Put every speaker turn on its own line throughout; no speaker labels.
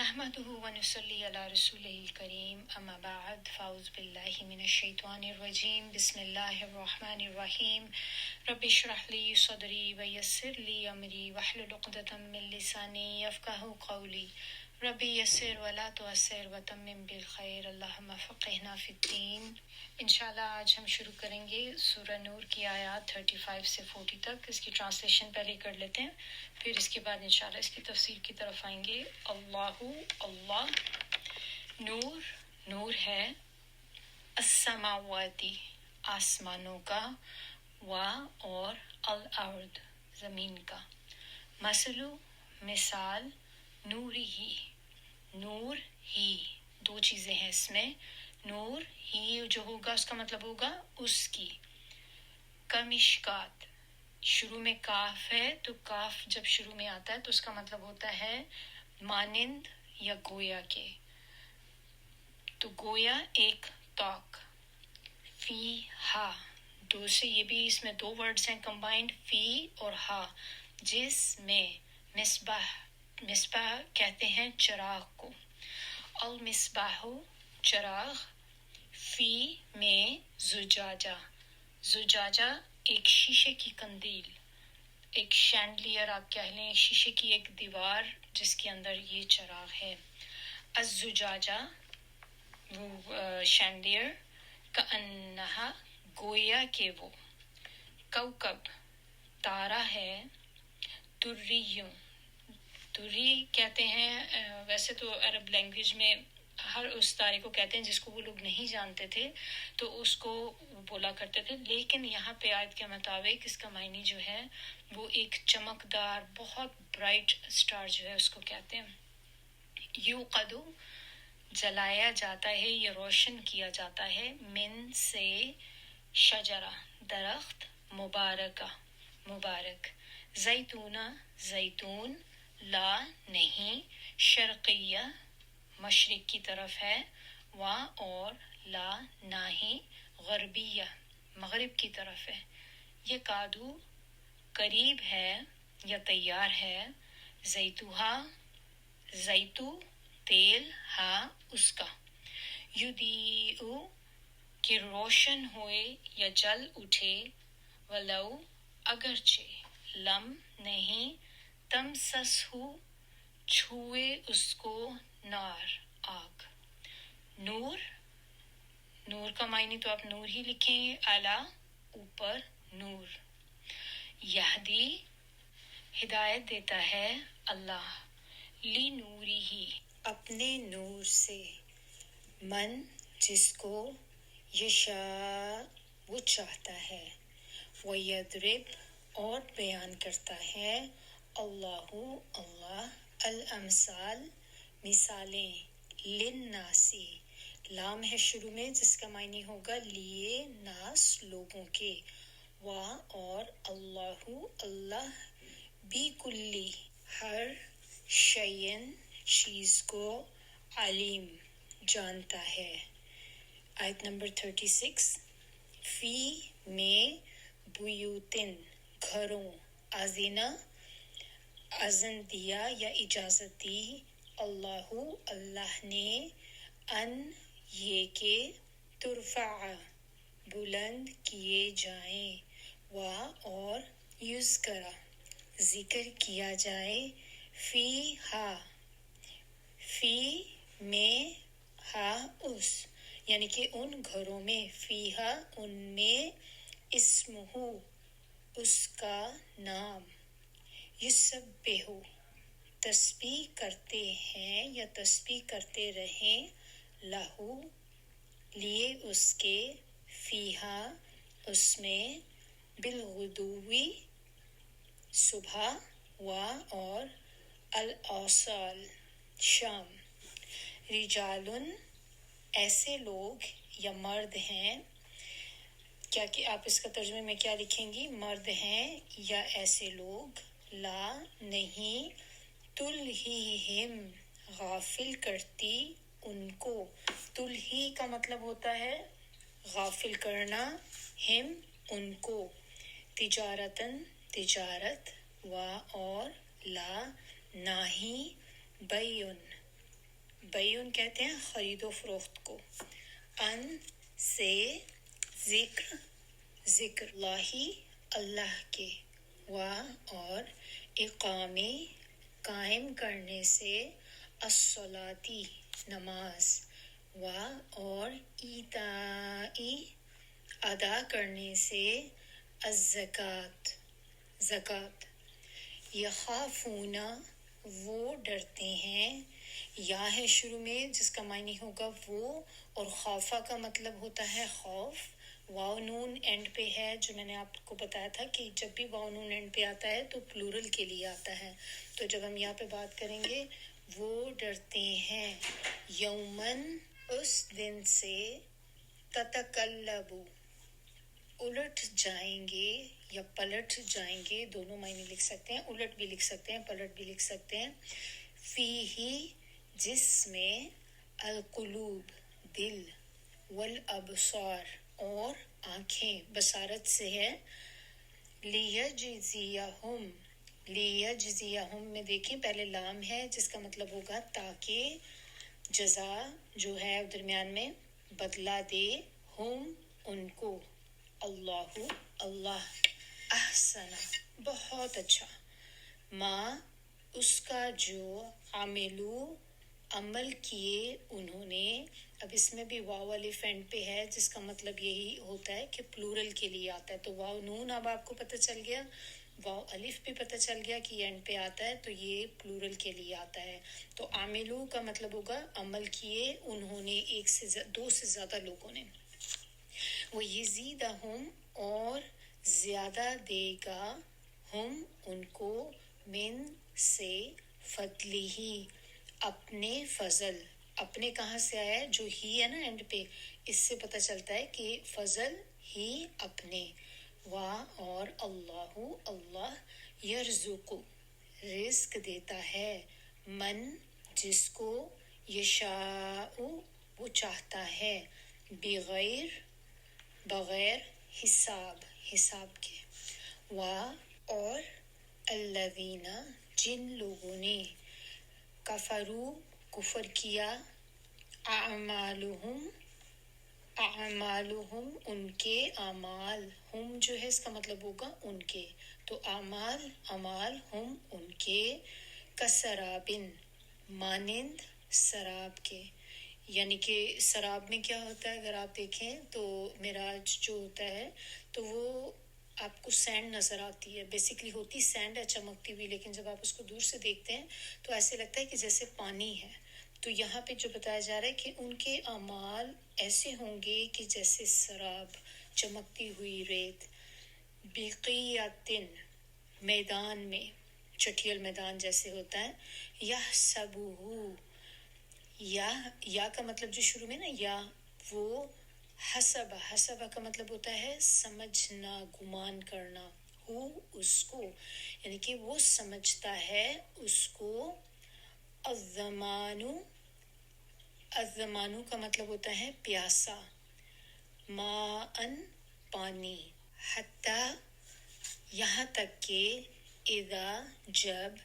نحمده ونصلي على رسوله الكريم أما بعد فأعوذ بالله من الشيطان الرجيم بسم الله الرحمن الرحيم رب اشرح لي صدري ويسر لي أمري واحلل عقدة من لساني يفقهوا قولي رب يسر ولا تعسر وتمم بالخير اللهم فقهنا في الدين انشاءاللہ آج ہم شروع کریں گے سورہ نور کی آیات 35 سے 40 تک. اس کی ٹرانسلیشن پہلے کر لیتے ہیں, پھر اس کے بعد انشاءاللہ اس کی تفسیر کی طرف آئیں گے. اللہ نور نور ہے, السماواتی آسمانوں کا, و اور الارض زمین کا, مثلو مثال, نوری ہی نور ہی, دو چیزیں ہیں اس میں. نور ہی جو ہوگا اس کا مطلب ہوگا اس کی. کمشکات, شروع میں کاف ہے تو کاف جب شروع میں آتا ہے تو اس کا مطلب ہوتا ہے مانند یا گویا کے, تو گویا ایک توق. فی ہا, دو سے یہ بھی اس میں دو ورڈز ہیں کمبائنڈ, فی اور ہا, جس میں مصباح, مصباح کہتے ہیں چراغ کو. المصباح چراغ, فی میں زجاجہ, زجاجہ ایک شیشے کی قندیل, ایک شینڈلیئر آپ کہہ لیں, شیشے کی ایک دیوار جس کے اندر یہ چراغ ہے. الزجاجہ وہ شینڈلیئر, کأنہا گویا کہ وہ, کوکب تارا ہے, دریوں, دری کہتے ہیں ویسے تو عرب لینگویج میں ہر اس تارے کو کہتے ہیں جس کو وہ لوگ نہیں جانتے تھے تو اس کو بولا کرتے تھے, لیکن یہاں پہ آیت کے مطابق اس کا معنی جو ہے وہ ایک چمکدار بہت برائٹ سٹار جو ہے اس کو کہتے ہیں. یوقدو جلایا جاتا ہے یا روشن کیا جاتا ہے, من سے شجرہ درخت, مبارکہ مبارک, زیتونہ زیتون, لا نہیں, شرقیہ مشرق کی طرف ہے, و اور لا نہیں, غربیہ مغرب کی طرف ہے. یہ کادو قریب ہے یا تیار ہے, زیتوہا زیتو تیل, ہا اس کا, یدیعو کہ روشن ہوئے یا جل اٹھے, ولو اگرچہ, لم نہیں, تمسسہو چھوئے اس کو, نار آگ. نور نور کا معنی تو آپ نور ہی لکھیں, اعلیٰ اوپر, نور. یہدی ہدایت دیتا ہے اللہ, لی نوری ہی اپنے نور سے, من جس کو, یشاء وہ چاہتا ہے, ویضرب اور بیان کرتا ہے, اللہ اللہ, الامثال مثالیں, للناسی, لام ہے شروع میں جس کا معنی ہوگا لیے, ناس لوگوں کے, و اور اللہ اللہ, بی کلی ہر, شیئن چیز کو, علیم جانتا ہے. آیت نمبر 36. فی میں, بیوتن گھروں, اذینہ اذن دیا یا اجازت دی, اللہ اللہ نے, ان یہ کہ, ترفع بلند کیے جائیں, و اور یذکر ذکر کیا جائے, فی ہا فی میں, ہا اس یعنی کہ ان گھروں میں, فی ہا ان میں, اسمہ اس کا نام, یسبح تسبیح کرتے ہیں یا تسبیح کرتے رہیں, لہو لیے اس کے, فیہا اس میں, بالغدوی صبح, و اور الاصال شام. رجالن ایسے لوگ یا مرد ہیں, کیا کہ آپ اس کا ترجمے میں کیا لکھیں گی, مرد ہیں یا ایسے لوگ, لا نہیں, تلہیہم غافل کرتی ان کو, تلہی کا مطلب ہوتا ہے غافل کرنا, ہم ان کو, تجارتن تجارت, و اور لا نہیں, بیعن بیون کہتے ہیں خرید و فروخت کو. ان سے ذکر ذکر اللہ اللہ کے. و اور اقامے قائم کرنے سے الصلاتی نماز. و اور ایتائی ادا کرنے سے الزکات زکات. یخافون وہ ڈرتے ہیں. یا ہے شروع میں جس کا معنی ہوگا وہ, اور خوفا کا مطلب ہوتا ہے خوف. واو نون اینڈ پہ ہے, جو میں نے آپ کو بتایا تھا کہ جب بھی واو نون اینڈ پہ آتا ہے تو پلورل کے لیے آتا ہے. تو جب ہم یہاں پہ بات کریں گے وہ ڈرتے ہیں یومن اس دن سے, تتقلبو الٹ جائیں گے یا پلٹ جائیں گے, دونوں معنی لکھ سکتے ہیں, الٹ بھی لکھ سکتے ہیں پلٹ بھی لکھ سکتے ہیں. فی ہی جس میں القلوب دل, والابصار اور آنکھیں, بصارت سے ہے. لیجزیہم لیجزیہم میں دیکھیں پہلے لام ہے جس کا مطلب ہوگا تاکہ جزا جو ہے درمیان میں بدلہ دے, ہم ان کو, اللہ اللہ, احسن بہت اچھا, ما اس کا جو عملو عمل کیے انہوں نے. اب اس میں بھی واو الف اینڈ پہ ہے جس کا مطلب یہی ہوتا ہے کہ پلورل کے لیے آتا ہے. تو واو نون اب آپ کو پتہ چل گیا, واو الف بھی پتہ چل گیا کہ اینڈ پہ آتا ہے تو یہ پلورل کے لیے آتا ہے. تو عاملو کا مطلب ہوگا عمل کیے انہوں نے, ایک سے دو سے زیادہ لوگوں نے. وہ یزیدہم اور زیادہ دے گا, ہم ان کو, من سے فضلہ اپنے فضل. اپنے کہاں سے آیا ہے, جو ہی ہے نا اینڈ پہ, اس سے پتہ چلتا ہے کہ فضل ہی اپنے. و اور اللہ اللہ یرزق رزق دیتا ہے, من جس کو, یشاء وہ چاہتا ہے, بغیر بغیر حساب حساب کے. و اور الذین جن لوگوں نے, کفروا کفر کیا, اعمالہم اعمالہم ان کے اعمال, ہم جو ہے اس کا مطلب ہوگا ان کے, تو اعمال اعمال ہم ان کے, کسرابن مانند سراب کے. یعنی کہ سراب میں کیا ہوتا ہے, اگر آپ دیکھیں تو معراج جو ہوتا ہے تو وہ آپ کو سینڈ نظر آتی ہے, بیسیکلی ہوتی سینڈ ہے چمکتی ہوئی, لیکن جب آپ اس کو دور سے دیکھتے ہیں تو ایسے لگتا ہے کہ جیسے پانی ہے. تو یہاں پہ جو بتایا جا رہا ہے کہ ان کے اعمال ایسے ہوں گے کہ جیسے سراب, چمکتی ہوئی ریت. بقیعتن میدان میں, چٹھیل میدان جیسے ہوتا ہے. یحسبہ یا کا مطلب جو شروع میں نا یا, وہ حسب حسب کا مطلب ہوتا ہے سمجھنا, گمان کرنا, ہو اس کو, یعنی کہ وہ سمجھتا ہے اس کو. الزمانو الزمانو کا مطلب ہوتا ہے پیاسا, ماءن پانی, حتی یہاں تک کہ, اذا جب,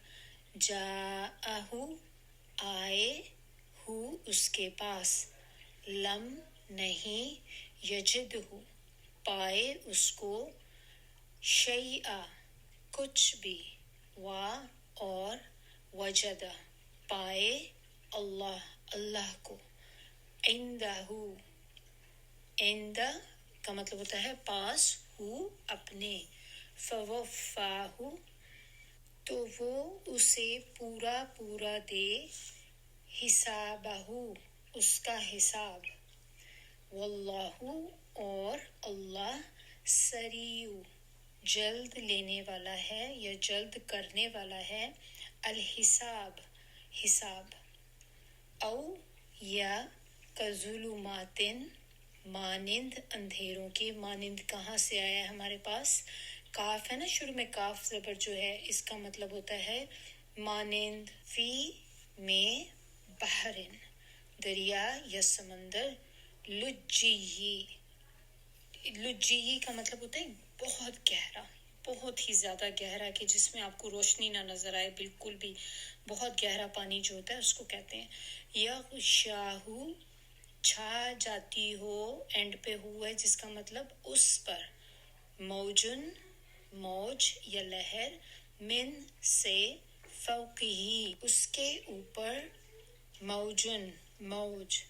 جاءہو آئے, ہو اس کے پاس, لم نہیں, یجدہو پائے اس کو, شیئا کچھ بھی, و اور وجدہ پائے, اللہ اللہ کو, عندہو عندہ کا مطلب ہوتا ہے پاس, ہو اپنے, فوفاہو تو وہ اسے پورا پورا دے, حسابہو اس کا حساب. واللہ اور اللہ, سریع جلد لینے والا ہے یا جلد کرنے والا ہے, الحساب حساب. او یا کظلماتن مانند اندھیروں کے, مانند کہاں سے آیا ہے ہمارے پاس, کاف ہے نا شروع میں, کاف زبر جو ہے اس کا مطلب ہوتا ہے مانند. فی میں بحرن دریا یا سمندر, لجی لجی کا مطلب ہوتا ہے بہت گہرا, بہت ہی زیادہ گہرا کہ جس میں آپ کو روشنی نہ نظر آئے بالکل بھی. بہت گہرا پانی جو ہوتا ہے اس کو کہتے ہیں. یغشاہو چھا جاتی ہو، اینڈ پہ ہوا ہے جس کا مطلب اس پر. موجن موج یا لہر، من سے، فوقہی اس کے اوپر، موجن موج،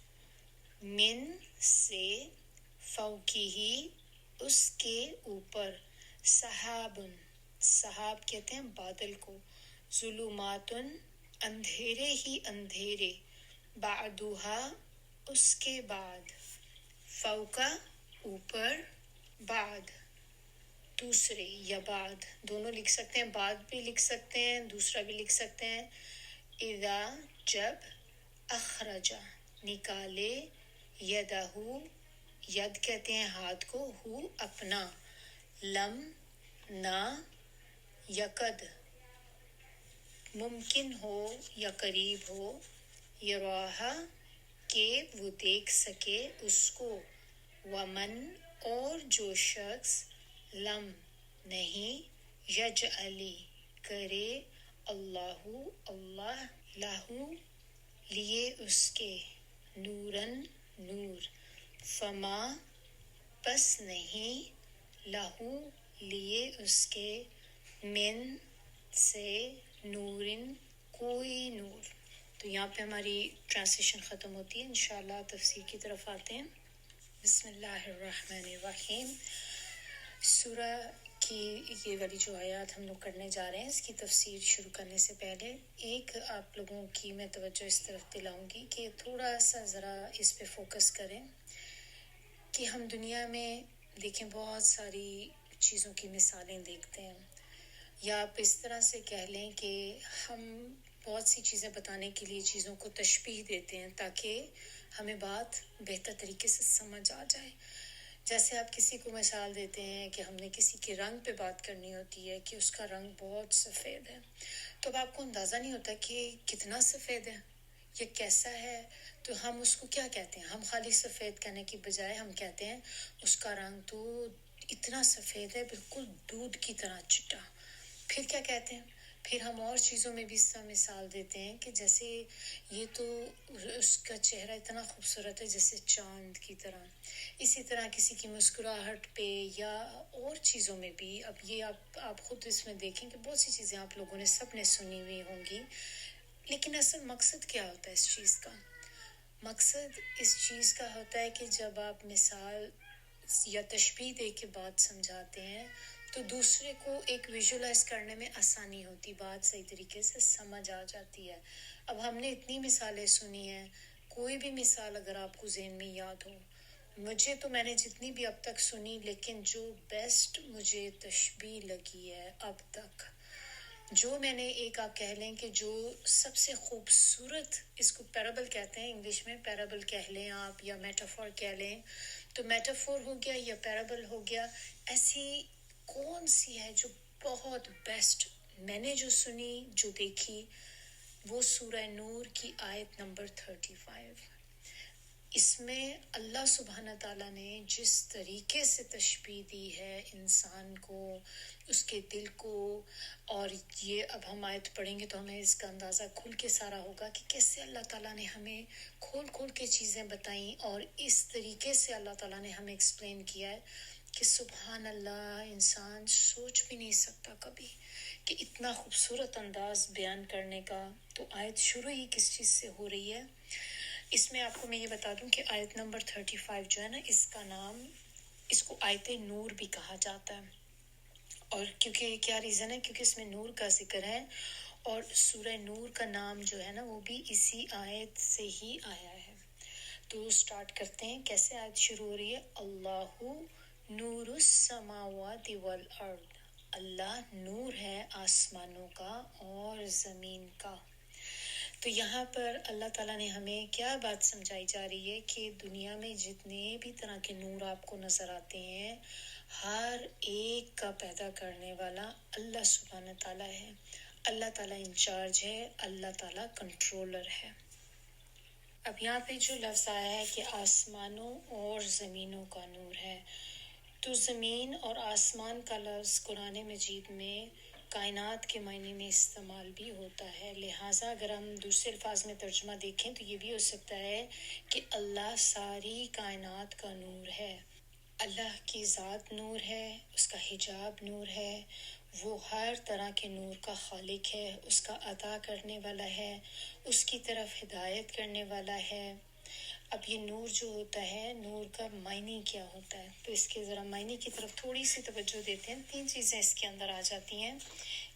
من سے، فوقہی اس کے اوپر. سحابن سحاب کہتے ہیں بادل کو. ظلماتن اندھیرے ہی اندھیرے. بعدھا اس کے بعد. فوقا اوپر، بعد دوسرے یا بعد دونوں لکھ سکتے ہیں، بعد بھی لکھ سکتے ہیں، دوسرا بھی لکھ سکتے ہیں. اذا جب، اخرجا نکالے، یدہو ید کہتے ہیں ہاتھ کو، ہو اپنا، لم نہ، یکد ممکن ہو یا قریب ہو، یراہا کہ وہ دیکھ سکے اس کو، ومن اور جو شخص، لم نہیں، یجعلی کرے، اللہ اللہ، لہو لیے اس کے، نورن نور، فما پس نہیں، لہو لیے اس کے، من سے، نورن کوئی نور. تو یہاں پہ ہماری ٹرانسلیشن ختم ہوتی ہے. انشاءاللہ تفسیر کی طرف آتے ہیں. بسم اللہ الرحمن الرحیم. سورہ کی یہ والی جو آیات ہم لوگ کرنے جا رہے ہیں، اس کی تفسیر شروع کرنے سے پہلے ایک آپ لوگوں کی میں توجہ اس طرف دلاؤں گی کہ تھوڑا سا ذرا اس پہ فوکس کریں کہ ہم دنیا میں دیکھیں بہت ساری چیزوں کی مثالیں دیکھتے ہیں، یا آپ اس طرح سے کہہ لیں کہ ہم بہت سی چیزیں بتانے کے لیے چیزوں کو تشبیہ دیتے ہیں تاکہ ہمیں بات بہتر طریقے سے سمجھ آ جائے. جیسے آپ کسی کو مثال دیتے ہیں کہ ہم نے کسی کے رنگ پہ بات کرنی ہوتی ہے کہ اس کا رنگ بہت سفید ہے، تو اب آپ کو اندازہ نہیں ہوتا کہ کتنا سفید ہے یا کیسا ہے، تو ہم اس کو کیا کہتے ہیں؟ ہم خالی سفید کہنے کی بجائے ہم کہتے ہیں اس کا رنگ تو اتنا سفید ہے، بالکل دودھ کی طرح چٹا. پھر کیا کہتے ہیں؟ پھر ہم اور چیزوں میں بھی اس طرح مثال دیتے ہیں کہ جیسے یہ تو اس کا چہرہ اتنا خوبصورت ہے جیسے چاند کی طرح. اسی طرح کسی کی مسکراہٹ پہ یا اور چیزوں میں بھی، اب یہ آپ خود اس میں دیکھیں کہ بہت سی چیزیں آپ لوگوں نے سب نے سنی ہوئی ہوں گی، لیکن اصل مقصد کیا ہوتا ہے اس چیز کا؟ مقصد اس چیز کا ہوتا ہے کہ جب آپ مثال یا تشبیہ دے کے بات سمجھاتے ہیں تو دوسرے کو ایک ویژولائز کرنے میں آسانی ہوتی، بات صحیح طریقے سے سمجھ آ جاتی ہے. اب ہم نے اتنی مثالیں سنی ہیں، کوئی بھی مثال اگر آپ کو ذہن میں یاد ہو، مجھے تو میں نے جتنی بھی اب تک سنی، لیکن جو بیسٹ مجھے تشبیہ لگی ہے اب تک، جو میں نے ایک آپ کہہ لیں کہ جو سب سے خوبصورت، اس کو پیرابل کہتے ہیں انگلش میں، پیرابل کہہ لیں آپ یا میٹافور کہہ لیں، تو میٹافور ہو گیا یا پیرابل ہو گیا. ایسی کون سی ہے جو بہت بیسٹ میں نے جو سنی، جو دیکھی، وہ سورہ نور کی آیت نمبر 35. اس میں اللہ سبحانہ تعالیٰ نے جس طریقے سے تشبیہ دی ہے انسان کو، اس کے دل کو، اور یہ اب ہم آیت پڑھیں گے تو ہمیں اس کا اندازہ کھل کے سارا ہوگا کہ کیسے اللہ تعالیٰ نے ہمیں کھول کھول کے چیزیں بتائیں، اور اس طریقے سے اللہ تعالیٰ نے ہمیں ایکسپلین کیا ہے کہ سبحان اللہ، انسان سوچ بھی نہیں سکتا کبھی کہ اتنا خوبصورت انداز بیان کرنے کا. تو آیت شروع ہی کس چیز سے ہو رہی ہے؟ اس میں آپ کو میں یہ بتا دوں کہ آیت نمبر 35 جو ہے نا، اس کا نام، اس کو آیت نور بھی کہا جاتا ہے. اور کیونکہ کیا ریزن ہے؟ کیونکہ اس میں نور کا ذکر ہے، اور سورہ نور کا نام جو ہے نا وہ بھی اسی آیت سے ہی آیا ہے. تو سٹارٹ کرتے ہیں. کیسے آیت شروع ہو رہی ہے؟ اللہ نور السماوات والارض، اللہ نور ہے آسمانوں کا اور زمین کا. تو یہاں پر اللہ تعالیٰ نے ہمیں کیا بات سمجھائی جا رہی ہے کہ دنیا میں جتنے بھی طرح کے نور آپ کو نظر آتے ہیں، ہر ایک کا پیدا کرنے والا اللہ سبحانہ تعالیٰ ہے. اللہ تعالیٰ انچارج ہے، اللہ تعالیٰ کنٹرولر ہے. اب یہاں پہ جو لفظ آیا ہے کہ آسمانوں اور زمینوں کا نور ہے، تو زمین اور آسمان کا لفظ قرآن مجید میں کائنات کے معنی میں استعمال بھی ہوتا ہے، لہٰذا اگر ہم دوسرے الفاظ میں ترجمہ دیکھیں تو یہ بھی ہو سکتا ہے کہ اللہ ساری کائنات کا نور ہے، اللہ کی ذات نور ہے، اس کا حجاب نور ہے، وہ ہر طرح کے نور کا خالق ہے، اس کا عطا کرنے والا ہے، اس کی طرف ہدایت کرنے والا ہے۔ اب یہ نور جو ہوتا ہے، نور کا معنی کیا ہوتا ہے، تو اس کے ذرا معنی کی طرف تھوڑی سی توجہ دیتے ہیں۔ 3 چیزیں اس کے اندر آ جاتی ہیں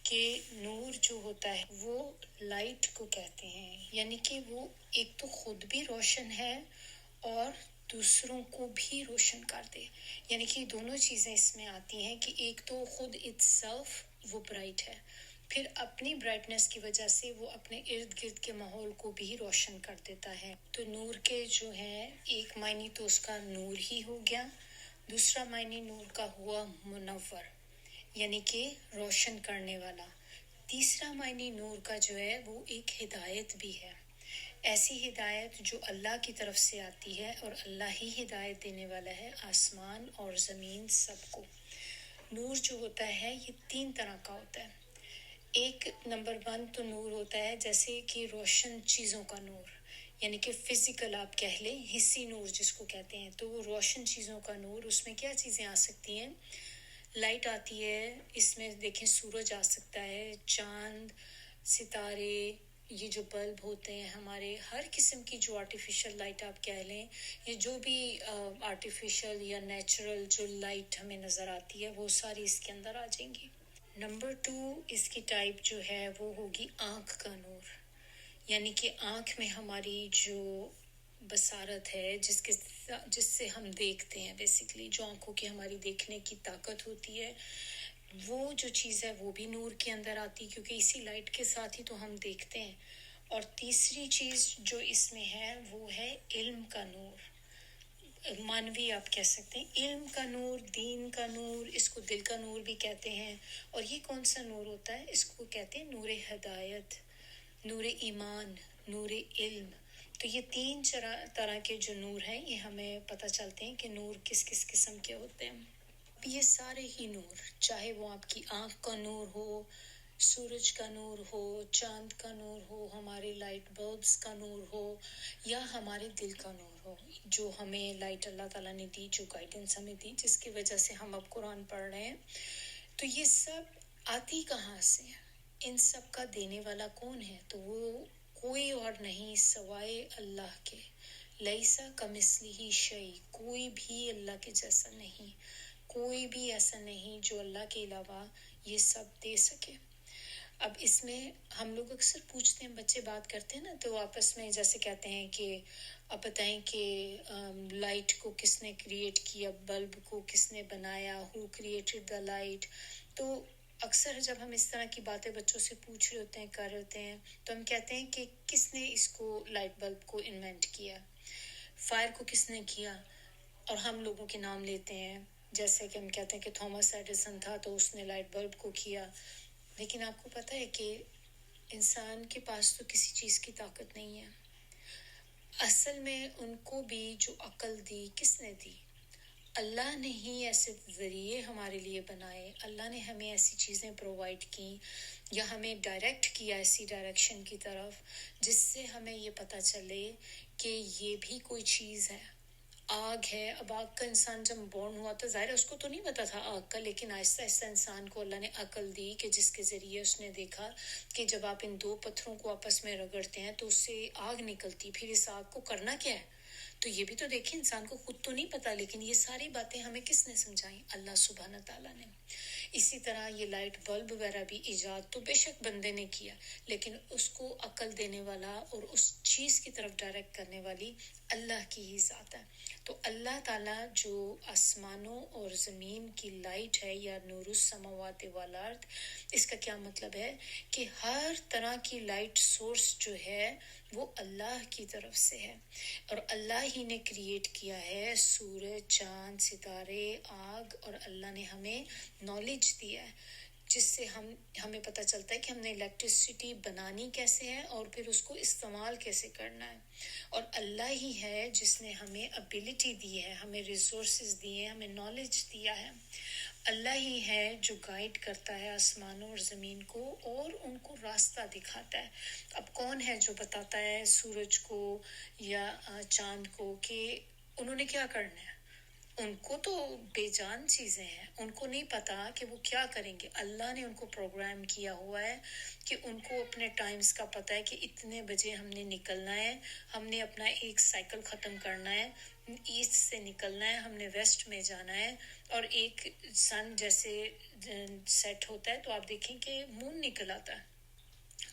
کہ نور جو ہوتا ہے وہ لائٹ کو کہتے ہیں، یعنی کہ وہ ایک تو خود بھی روشن ہے اور دوسروں کو بھی روشن کر دے، یعنی کہ دونوں چیزیں اس میں آتی ہیں کہ ایک تو خود اٹ سیلف وہ برائٹ ہے، پھر اپنی برائٹنس کی وجہ سے وہ اپنے ارد گرد کے ماحول کو بھی روشن کر دیتا ہے۔ تو نور کے جو ہے ایک معنی تو اس کا نور ہی ہو گیا، دوسرا معنی نور کا ہوا منور، یعنی کہ روشن کرنے والا، تیسرا معنی نور کا جو ہے وہ ایک ہدایت بھی ہے، ایسی ہدایت جو اللہ کی طرف سے آتی ہے اور اللہ ہی ہدایت دینے والا ہے آسمان اور زمین سب کو۔ نور جو ہوتا ہے یہ 3 طرح کا ہوتا ہے۔ ایک نمبر 1 تو نور ہوتا ہے جیسے کہ روشن چیزوں کا نور، یعنی کہ فزیکل آپ کہہ لیں، حسی نور جس کو کہتے ہیں، تو وہ روشن چیزوں کا نور، اس میں کیا چیزیں آ سکتی ہیں؟ لائٹ آتی ہے، اس میں دیکھیں سورج آ سکتا ہے، چاند، ستارے، یہ جو بلب ہوتے ہیں ہمارے، ہر قسم کی جو آرٹیفیشل لائٹ آپ کہہ لیں، یہ جو بھی آرٹیفیشل یا نیچرل جو لائٹ ہمیں نظر آتی ہے وہ ساری اس کے اندر آ جائیں گی۔ نمبر 2 اس کی ٹائپ جو ہے وہ ہوگی آنکھ کا نور، یعنی کہ آنکھ میں ہماری جو بصارت ہے، جس سے ہم دیکھتے ہیں، بیسیکلی جو آنکھوں کی ہماری دیکھنے کی طاقت ہوتی ہے، وہ جو چیز ہے وہ بھی نور کے اندر آتی، کیونکہ اسی لائٹ کے ساتھ ہی تو ہم دیکھتے ہیں۔ اور تیسری چیز جو اس میں ہے وہ ہے علم کا نور، مانوی آپ کہہ سکتے ہیں، علم کا نور، دین کا نور، اس کو دل کا نور بھی کہتے ہیں۔ اور یہ کون سا نور ہوتا ہے؟ اس کو کہتے ہیں نور ہدایت، نور ایمان، نور علم۔ تو یہ 3 طرح کے جو نور ہیں یہ ہمیں پتہ چلتے ہیں کہ نور کس کس قسم کے ہوتے ہیں۔ یہ سارے ہی نور، چاہے وہ آپ کی آنکھ کا نور ہو، سورج کا نور ہو، چاند کا نور ہو، ہمارے لائٹ بلبس کا نور ہو، یا ہمارے دل کا نور ہو، جو ہمیں لائٹ اللہ تعالیٰ نے دی، جو گائیڈنس ہمیں دی، جس کی وجہ سے ہم اب قرآن پڑھ رہے ہیں، تو یہ سب آتی کہاں سے ہے؟ ان سب کا دینے والا کون ہے؟ تو وہ کوئی اور نہیں سوائے اللہ کے، لیسا کمثلہ شیء، کوئی بھی اللہ کے جیسا نہیں، کوئی بھی ایسا نہیں جو اللہ کے علاوہ یہ سب دے سکے۔ اب اس میں ہم لوگ اکثر پوچھتے ہیں، بچے بات کرتے ہیں نا تو آپس میں جیسے کہتے ہیں کہ اب بتائیں کہ لائٹ کو کس نے کریٹ کیا، بلب کو کس نے بنایا، ہو کریٹڈ دا لائٹ۔ تو اکثر جب ہم اس طرح کی باتیں بچوں سے پوچھ رہے ہوتے ہیں، کر رہے ہوتے ہیں، تو ہم کہتے ہیں کہ کس نے اس کو لائٹ بلب کو انوینٹ کیا، فائر کو کس نے کیا، اور ہم لوگوں کے نام لیتے ہیں، جیسے کہ ہم کہتے ہیں کہ تھامس ایڈیسن تھا تو اس نے لائٹ بلب کو کیا۔ لیکن آپ کو پتہ ہے کہ انسان کے پاس تو کسی چیز کی طاقت نہیں ہے، اصل میں ان کو بھی جو عقل دی کس نے دی؟ اللہ نے ہی ایسے ذریعے ہمارے لیے بنائے، اللہ نے ہمیں ایسی چیزیں پرووائڈ کی یا ہمیں ڈائریکٹ کیا ایسی ڈائریکشن کی طرف جس سے ہمیں یہ پتہ چلے کہ یہ بھی کوئی چیز ہے، آگ ہے۔ اب آگ کا انسان جب بورن ہوا تو ظاہر ہے اس کو تو نہیں پتا تھا آگ کا، لیکن آہستہ آہستہ انسان کو اللہ نے عقل دی کہ جس کے ذریعے اس نے دیکھا کہ جب آپ ان 2 پتھروں کو آپس میں رگڑتے ہیں تو اس سے آگ نکلتی، پھر اس آگ کو کرنا کیا ہے؟ تو یہ بھی تو دیکھیں، انسان کو خود تو نہیں پتا، لیکن یہ ساری باتیں ہمیں کس نے سمجھائیں؟ اللہ سبحانہ تعالیٰ نے۔ اسی طرح یہ لائٹ بلب وغیرہ بھی ایجاد تو بے شک بندے نے کیا، لیکن اس کو عقل دینے والا اور اس چیز کی طرف ڈائریکٹ کرنے والی اللہ کی ہی ذات ہے۔ تو اللہ تعالیٰ جو آسمانوں اور زمین کی لائٹ ہے یا نور السماوات والارض، اس کا کیا مطلب ہے کہ ہر طرح کی لائٹ سورس جو ہے وہ اللہ کی طرف سے ہے، اور اللہ ہی نے کریٹ کیا ہے سورج، چاند، ستارے، آگ، اور اللہ نے ہمیں نالج دیا ہے۔ جس سے ہمیں پتہ چلتا ہے کہ ہم نے الیکٹریسٹی بنانی کیسے ہے اور پھر اس کو استعمال کیسے کرنا ہے. اور اللہ ہی ہے جس نے ہمیں ابیلٹی دی ہے, ہمیں ریسورسز دیے ہیں, ہمیں نالج دیا ہے. اللہ ہی ہے جو گائیڈ کرتا ہے آسمانوں اور زمین کو اور ان کو راستہ دکھاتا ہے. اب کون ہے جو بتاتا ہے سورج کو یا چاند کو کہ انہوں نے کیا کرنا ہے؟ ان کو تو بے جان چیزیں ہیں, ان کو نہیں پتا کہ وہ کیا کریں گے. اللہ نے ان کو پروگرام کیا ہوا ہے کہ ان کو اپنے ٹائمز کا پتہ ہے کہ اتنے بجے ہم نے نکلنا ہے, ہم نے اپنا ایک سائیکل ختم کرنا ہے, ایسٹ سے نکلنا ہے, ہم نے ویسٹ میں جانا ہے. اور ایک سن جیسے سیٹ ہوتا ہے تو آپ دیکھیں کہ مون نکل آتا ہے,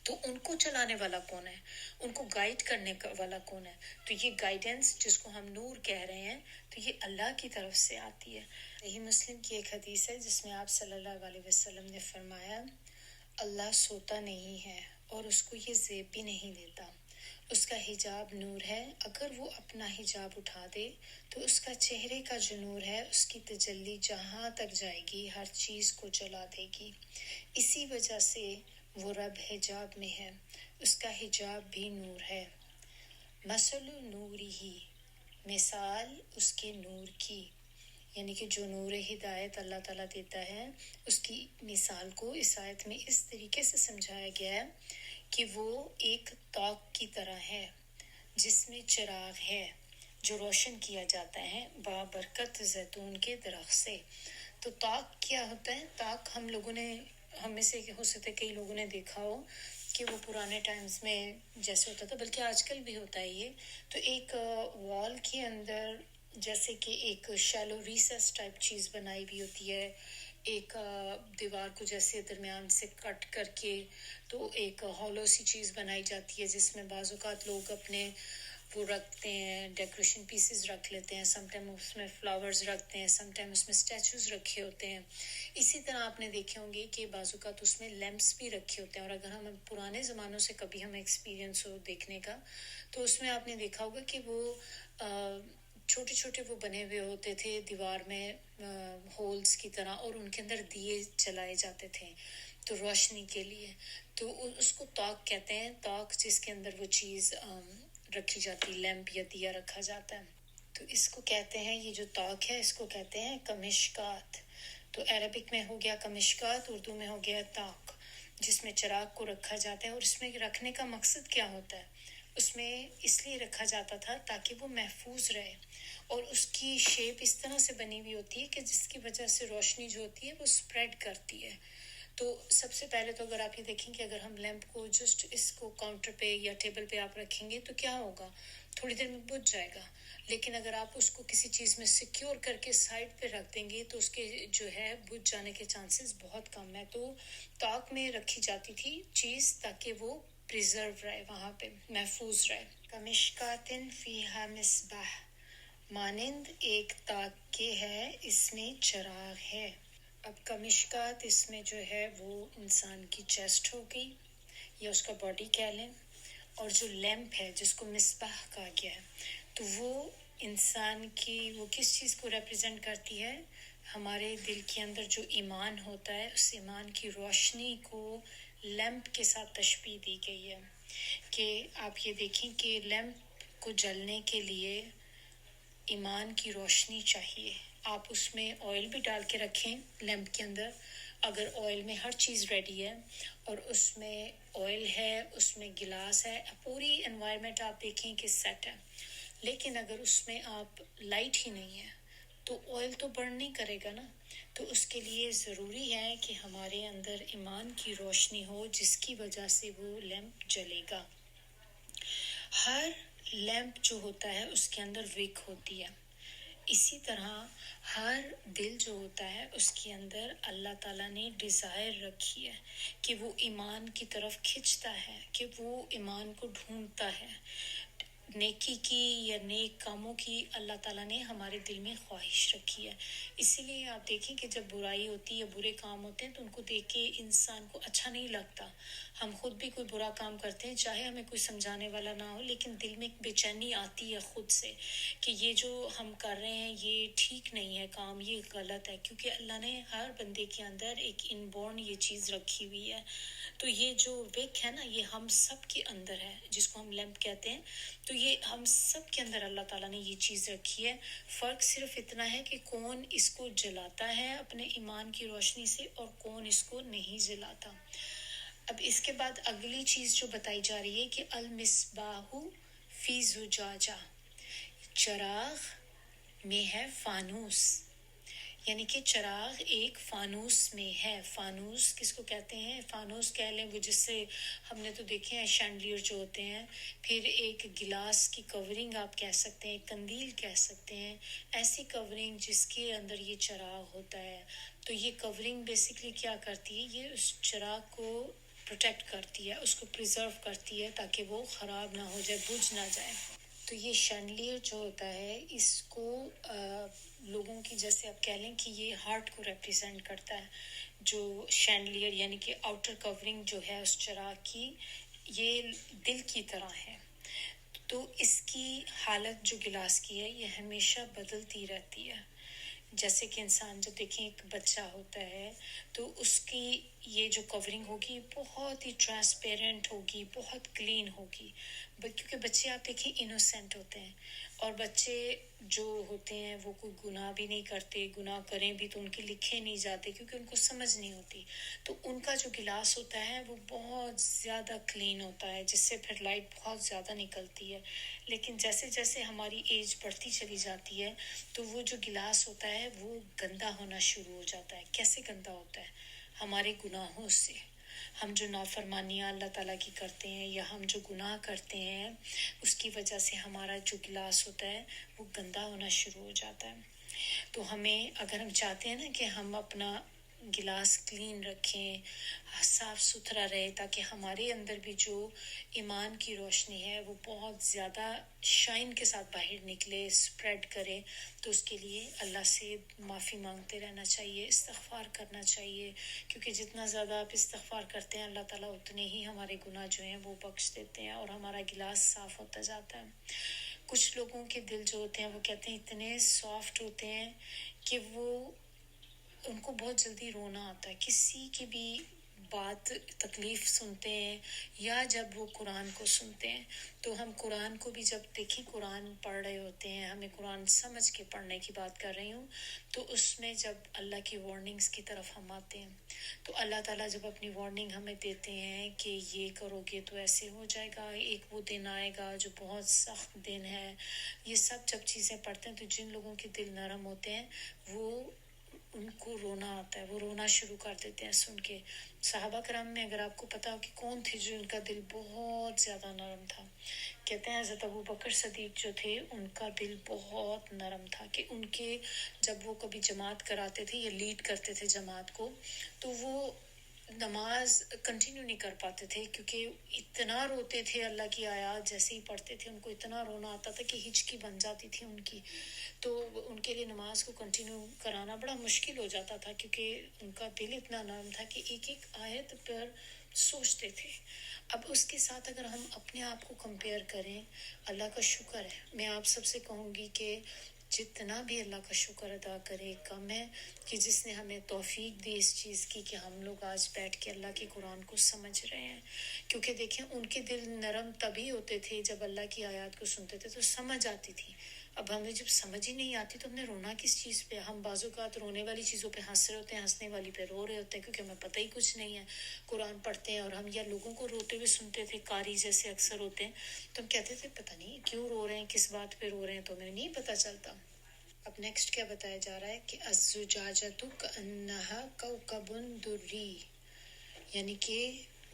تو ان کو چلانے والا کون ہے, ان کو گائیڈ کرنے والا کون ہے؟ تو یہ گائیڈنس جس کو ہم نور کہہ رہے ہیں تو یہ اللہ کی طرف سے آتی ہے. صحیح مسلم کی ایک حدیث ہے جس میں آپ صلی اللہ علیہ وسلم نے فرمایا, اللہ سوتا نہیں ہے اور اس کو یہ زیب بھی نہیں دیتا. اس کا حجاب نور ہے, اگر وہ اپنا حجاب اٹھا دے تو اس کا چہرے کا جو نور ہے اس کی تجلی جہاں تک جائے گی ہر چیز کو جلا دے گی. اسی وجہ سے وہ رب حجاب میں ہے, اس کا حجاب بھی نور ہے. مثل نوری ہی, مثال اس کے نور کی, یعنی کہ جو نور ہدایت اللہ تعالیٰ دیتا ہے اس کی مثال کو اس آیت میں اس طریقے سے سمجھایا گیا ہے کہ وہ ایک طاق کی طرح ہے جس میں چراغ ہے جو روشن کیا جاتا ہے بابرکت زیتون کے درخت سے. تو طاق کیا ہوتا ہے؟ طاق ہم میں سے ہو سکتا ہے کئی لوگوں نے دیکھا ہو کہ وہ پرانے ٹائمز میں جیسے ہوتا تھا, بلکہ آج کل بھی ہوتا ہے یہ, تو ایک وال کے اندر جیسے کہ ایک شیلو ریسس ٹائپ چیز بنائی ہوئی ہوتی ہے, ایک دیوار کو جیسے درمیان سے کٹ کر کے تو ایک ہالو سی چیز بنائی جاتی ہے جس میں بعض اوقات لوگ اپنے وہ رکھتے ہیں, ڈیکوریشن پیسز رکھ لیتے ہیں, سم ٹائم اس میں فلاورز رکھتے ہیں, سم ٹائم اس میں اسٹیچوز رکھے ہوتے ہیں. اسی طرح آپ نے دیکھے ہوں گے کہ بعض اوقات اس میں لیمپس بھی رکھے ہوتے ہیں. اور اگر ہم پرانے زمانوں سے کبھی ہمیں ایکسپیرینس ہو دیکھنے کا تو اس میں آپ نے دیکھا ہوگا کہ وہ چھوٹے چھوٹے وہ بنے ہوئے ہوتے تھے دیوار میں ہولز کی طرح, اور ان کے اندر دیے جلائے جاتے تھے تو روشنی کے لیے. تو اس کو طاق کہتے ہیں, طاق جس کے اندر وہ چیز رکھی جاتی, لیمپ یا دیا رکھا جاتا ہے. تو اس کو کہتے ہیں, یہ جو طاق ہے اس کو کہتے ہیں کمشکات. تو عربک میں ہو گیا کمشکات, اردو میں ہو گیا طاق, جس میں چراغ کو رکھا جاتا ہے. اور اس میں رکھنے کا مقصد کیا ہوتا ہے؟ اس میں اس لیے رکھا جاتا تھا تاکہ وہ محفوظ رہے, اور اس کی شیپ اس طرح سے بنی ہوئی ہوتی ہے کہ جس کی وجہ سے روشنی جو ہوتی ہے وہ سپریڈ کرتی ہے. تو سب سے پہلے تو اگر آپ یہ دیکھیں کہ اگر ہم لیمپ کو جسٹ اس کو کاؤنٹر پہ یا ٹیبل پہ آپ رکھیں گے تو کیا ہوگا, تھوڑی دیر میں بجھ جائے گا. لیکن اگر آپ اس کو کسی چیز میں سیکیور کر کے سائڈ پہ رکھ دیں گے تو اس کے جو ہے بجھ جانے کے چانسز بہت کم ہے. تو طاق میں رکھی جاتی تھی چیز تاکہ وہ پریزرو رہے, وہاں پہ محفوظ رہے. کمشکاتن فیہا مصباح, مانند ایک طاق کے ہے اس میں چراغ ہے. اب کمشکات اس میں جو ہے وہ انسان کی چیسٹ ہو گئی یا اس کا باڈی کہہ لیں, اور جو لیمپ ہے جس کو مصباح کہا گیا ہے تو وہ انسان کی وہ کس چیز کو ریپرزینٹ کرتی ہے؟ ہمارے دل کے اندر جو ایمان ہوتا ہے اس ایمان کی روشنی کو لیمپ کے ساتھ تشبیہ دی گئی ہے. کہ آپ یہ دیکھیں کہ لیمپ کو جلنے کے لیے ایمان کی روشنی چاہیے. آپ اس میں آئل بھی ڈال کے رکھیں لیمپ کے اندر, اگر آئل میں ہر چیز ریڈی ہے اور اس میں آئل ہے, اس میں گلاس ہے, پوری انوائرمنٹ آپ دیکھیں کہ سیٹ ہے, لیکن اگر اس میں آپ لائٹ ہی نہیں ہے تو آئل تو برن نہیں کرے گا نا. تو اس کے لیے ضروری ہے کہ ہمارے اندر ایمان کی روشنی ہو جس کی وجہ سے وہ لیمپ جلے گا. ہر لیمپ جو ہوتا ہے اس کے اندر وک ہوتی ہے. اسی طرح ہر دل جو ہوتا ہے اس کے اندر اللہ تعالیٰ نے ڈیزائر رکھی ہے کہ وہ ایمان کی طرف کھنچتا ہے, کہ وہ ایمان کو ڈھونڈتا ہے. نیکی کی یا نیک کاموں کی اللہ تعالیٰ نے ہمارے دل میں خواہش رکھی ہے. اسی لیے آپ دیکھیں کہ جب برائی ہوتی ہے یا برے کام ہوتے ہیں تو ان کو دیکھ کے انسان کو اچھا نہیں لگتا. ہم خود بھی کوئی برا کام کرتے ہیں چاہے ہمیں کوئی سمجھانے والا نہ ہو, لیکن دل میں ایک بے چینی آتی ہے خود سے کہ یہ جو ہم کر رہے ہیں یہ ٹھیک نہیں ہے کام, یہ غلط ہے, کیونکہ اللہ نے ہر بندے کے اندر ایک ان بورن یہ چیز رکھی ہوئی ہے. تو یہ جو ویک ہے نا یہ ہم سب کے اندر ہے, جس کو ہم لیمپ کہتے ہیں, تو یہ ہم سب کے اندر اللہ تعالیٰ نے یہ چیز رکھی ہے. فرق صرف اتنا ہے کہ کون اس کو جلاتا ہے اپنے ایمان کی روشنی سے اور کون اس کو نہیں جلاتا. اب اس کے بعد اگلی چیز جو بتائی جا رہی ہے کہ المصباح فی زجاجہ, چراغ میں ہے فانوس, یعنی کہ چراغ ایک فانوس میں ہے. فانوس کس کو کہتے ہیں؟ فانوس کہہ لیں وہ جس سے ہم نے تو دیکھے ہیں شینڈلیئر جو ہوتے ہیں, پھر ایک گلاس کی کورنگ آپ کہہ سکتے ہیں, قندیل کہہ سکتے ہیں, ایسی کورنگ جس کے اندر یہ چراغ ہوتا ہے. تو یہ کورنگ بیسیکلی کیا کرتی ہے, یہ اس چراغ کو پروٹیکٹ کرتی ہے, اس کو پریزرو کرتی ہے تاکہ وہ خراب نہ ہو جائے, بجھ نہ جائے. تو یہ شینڈلیئر جو ہوتا ہے اس کو لوگوں کی جیسے آپ کہہ لیں کہ یہ ہارٹ کو ریپریزنٹ کرتا ہے. جو شینڈلیئر یعنی کہ آؤٹر کورنگ جو ہے اس چراغ کی, یہ دل کی طرح ہے. تو اس کی حالت جو گلاس کی ہے یہ ہمیشہ بدلتی رہتی ہے. جیسے کہ انسان جب دیکھیں ایک بچہ ہوتا ہے تو اس کی یہ جو کورنگ ہوگی بہت ہی ٹرانسپیرنٹ ہوگی, بہت کلین ہوگی, کیونکہ بچے آپ دیکھیں انوسینٹ ہوتے ہیں, اور بچے جو ہوتے ہیں وہ کوئی گناہ بھی نہیں کرتے, گناہ کریں بھی تو ان کے لکھے نہیں جاتے کیونکہ ان کو سمجھ نہیں ہوتی. تو ان کا جو گلاس ہوتا ہے وہ بہت زیادہ کلین ہوتا ہے, جس سے پھر لائٹ بہت زیادہ نکلتی ہے. لیکن جیسے جیسے ہماری ایج بڑھتی چلی جاتی ہے تو وہ جو گلاس ہوتا ہے وہ گندا ہونا شروع ہو جاتا ہے. کیسے گندا ہوتا ہے؟ ہمارے گناہوں سے. ہم جو نافرمانیاں اللہ تعالیٰ کی کرتے ہیں یا ہم جو گناہ کرتے ہیں اس کی وجہ سے ہمارا جو گلاس ہوتا ہے وہ گندا ہونا شروع ہو جاتا ہے. تو ہمیں اگر ہم چاہتے ہیں نا کہ ہم اپنا گلاس کلین رکھیں, صاف ستھرا رہے, تاکہ ہمارے اندر بھی جو ایمان کی روشنی ہے وہ بہت زیادہ شائن کے ساتھ باہر نکلے, سپریڈ کرے, تو اس کے لیے اللہ سے معافی مانگتے رہنا چاہیے, استغفار کرنا چاہیے, کیونکہ جتنا زیادہ آپ استغفار کرتے ہیں اللہ تعالیٰ اتنے ہی ہمارے گناہ جو ہیں وہ بخش دیتے ہیں اور ہمارا گلاس صاف ہوتا جاتا ہے. کچھ لوگوں کے دل جو ہوتے ہیں وہ کہتے ہیں اتنے سافٹ ہوتے ہیں کہ وہ ان کو بہت جلدی رونا آتا ہے کسی کی بھی بات تکلیف سنتے ہیں یا جب وہ قرآن کو سنتے ہیں. تو ہم قرآن کو بھی جب دیکھیں قرآن پڑھ رہے ہوتے ہیں, ہمیں قرآن سمجھ کے پڑھنے کی بات کر رہی ہوں, تو اس میں جب اللہ کی وارننگز کی طرف ہم آتے ہیں تو اللہ تعالیٰ جب اپنی وارننگ ہمیں دیتے ہیں کہ یہ کرو گے تو ایسے ہو جائے گا, ایک وہ دن آئے گا جو بہت سخت دن ہے, یہ سب جب چیزیں پڑھتے ہیں تو جن لوگوں کے دل نرم ہوتے ہیں وہ ان کو رونا آتا ہے, وہ رونا شروع کر دیتے ہیں سن کے. صحابہ کرام میں اگر آپ کو پتا ہو کہ کون تھے جو ان کا دل بہت زیادہ نرم تھا, کہتے ہیں حضرت ابو بکر صدیق جو تھے ان کا دل بہت نرم تھا کہ ان کے جب وہ کبھی جماعت کراتے تھے یا لیڈ کرتے تھے جماعت کو تو وہ نماز کنٹینیو نہیں کر پاتے تھے کیونکہ اتنا روتے تھے, اللہ کی آیات جیسے ہی پڑھتے تھے ان کو اتنا رونا آتا تھا کہ ہچکی بن جاتی تھی ان کی. تو ان کے لیے نماز کو کنٹینیو کرانا بڑا مشکل ہو جاتا تھا کیونکہ ان کا دل اتنا نرم تھا کہ ایک ایک آیت پر سوچتے تھے. اب اس کے ساتھ اگر ہم اپنے آپ کو کمپیئر کریں, اللہ کا شکر ہے, میں آپ سب سے کہوں گی کہ جتنا بھی اللہ کا شکر ادا کرے کم ہے کہ جس نے ہمیں توفیق دی اس چیز کی کہ ہم لوگ آج بیٹھ کے اللہ کے قرآن کو سمجھ رہے ہیں. کیونکہ دیکھیں ان کے دل نرم تبھی ہوتے تھے جب اللہ کی آیات کو سنتے تھے تو سمجھ آتی تھی. اب ہمیں جب سمجھ ہی نہیں آتی تو ہم نے رونا کس چیز پہ؟ ہم بعض اوقات رونے والی چیزوں پہ ہنس رہے ہوتے ہیں, ہنسنے والی پہ رو رہے ہوتے ہیں کیونکہ ہمیں پتہ ہی کچھ نہیں ہے. قرآن پڑھتے ہیں اور ہم یا لوگوں کو روتے ہوئے سنتے تھے, قاری جیسے اکثر ہوتے ہیں, تو ہم کہتے تھے پتہ نہیں کیوں رو رہے ہیں, کس بات پہ رو رہے ہیں, تو ہمیں نہیں پتہ چلتا. اب نیکسٹ کیا بتایا جا رہا ہے کہ الزجاجۃ کأنہا کوکب دری, یعنی کہ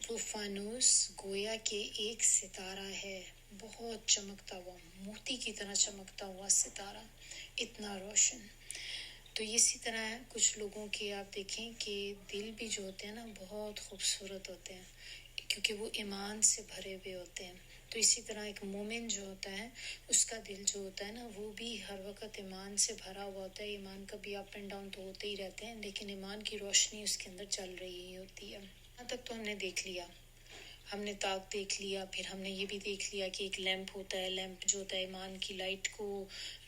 وہ فانوس گویا کہ ایک ستارہ ہے, بہت چمکتا ہوا, موتی کی طرح چمکتا ہوا ستارہ, اتنا روشن. تو اسی طرح کچھ لوگوں کے آپ دیکھیں کہ دل بھی جو ہوتے ہیں نا بہت خوبصورت ہوتے ہیں کیونکہ وہ ایمان سے بھرے ہوئے ہوتے ہیں. تو اسی طرح ایک مومن جو ہوتا ہے اس کا دل جو ہوتا ہے نا وہ بھی ہر وقت ایمان سے بھرا ہوا ہوتا ہے. ایمان کا بھی اپ اینڈ ڈاؤن تو ہوتے ہی رہتے ہیں, لیکن ایمان کی روشنی اس کے اندر چل رہی ہی ہوتی ہے. یہاں تک تو ہم نے دیکھ لیا, ہم نے طاق دیکھ لیا, پھر ہم نے یہ بھی دیکھ لیا کہ ایک لیمپ ہوتا ہے, لیمپ جو ہوتا ہے ایمان کی لائٹ کو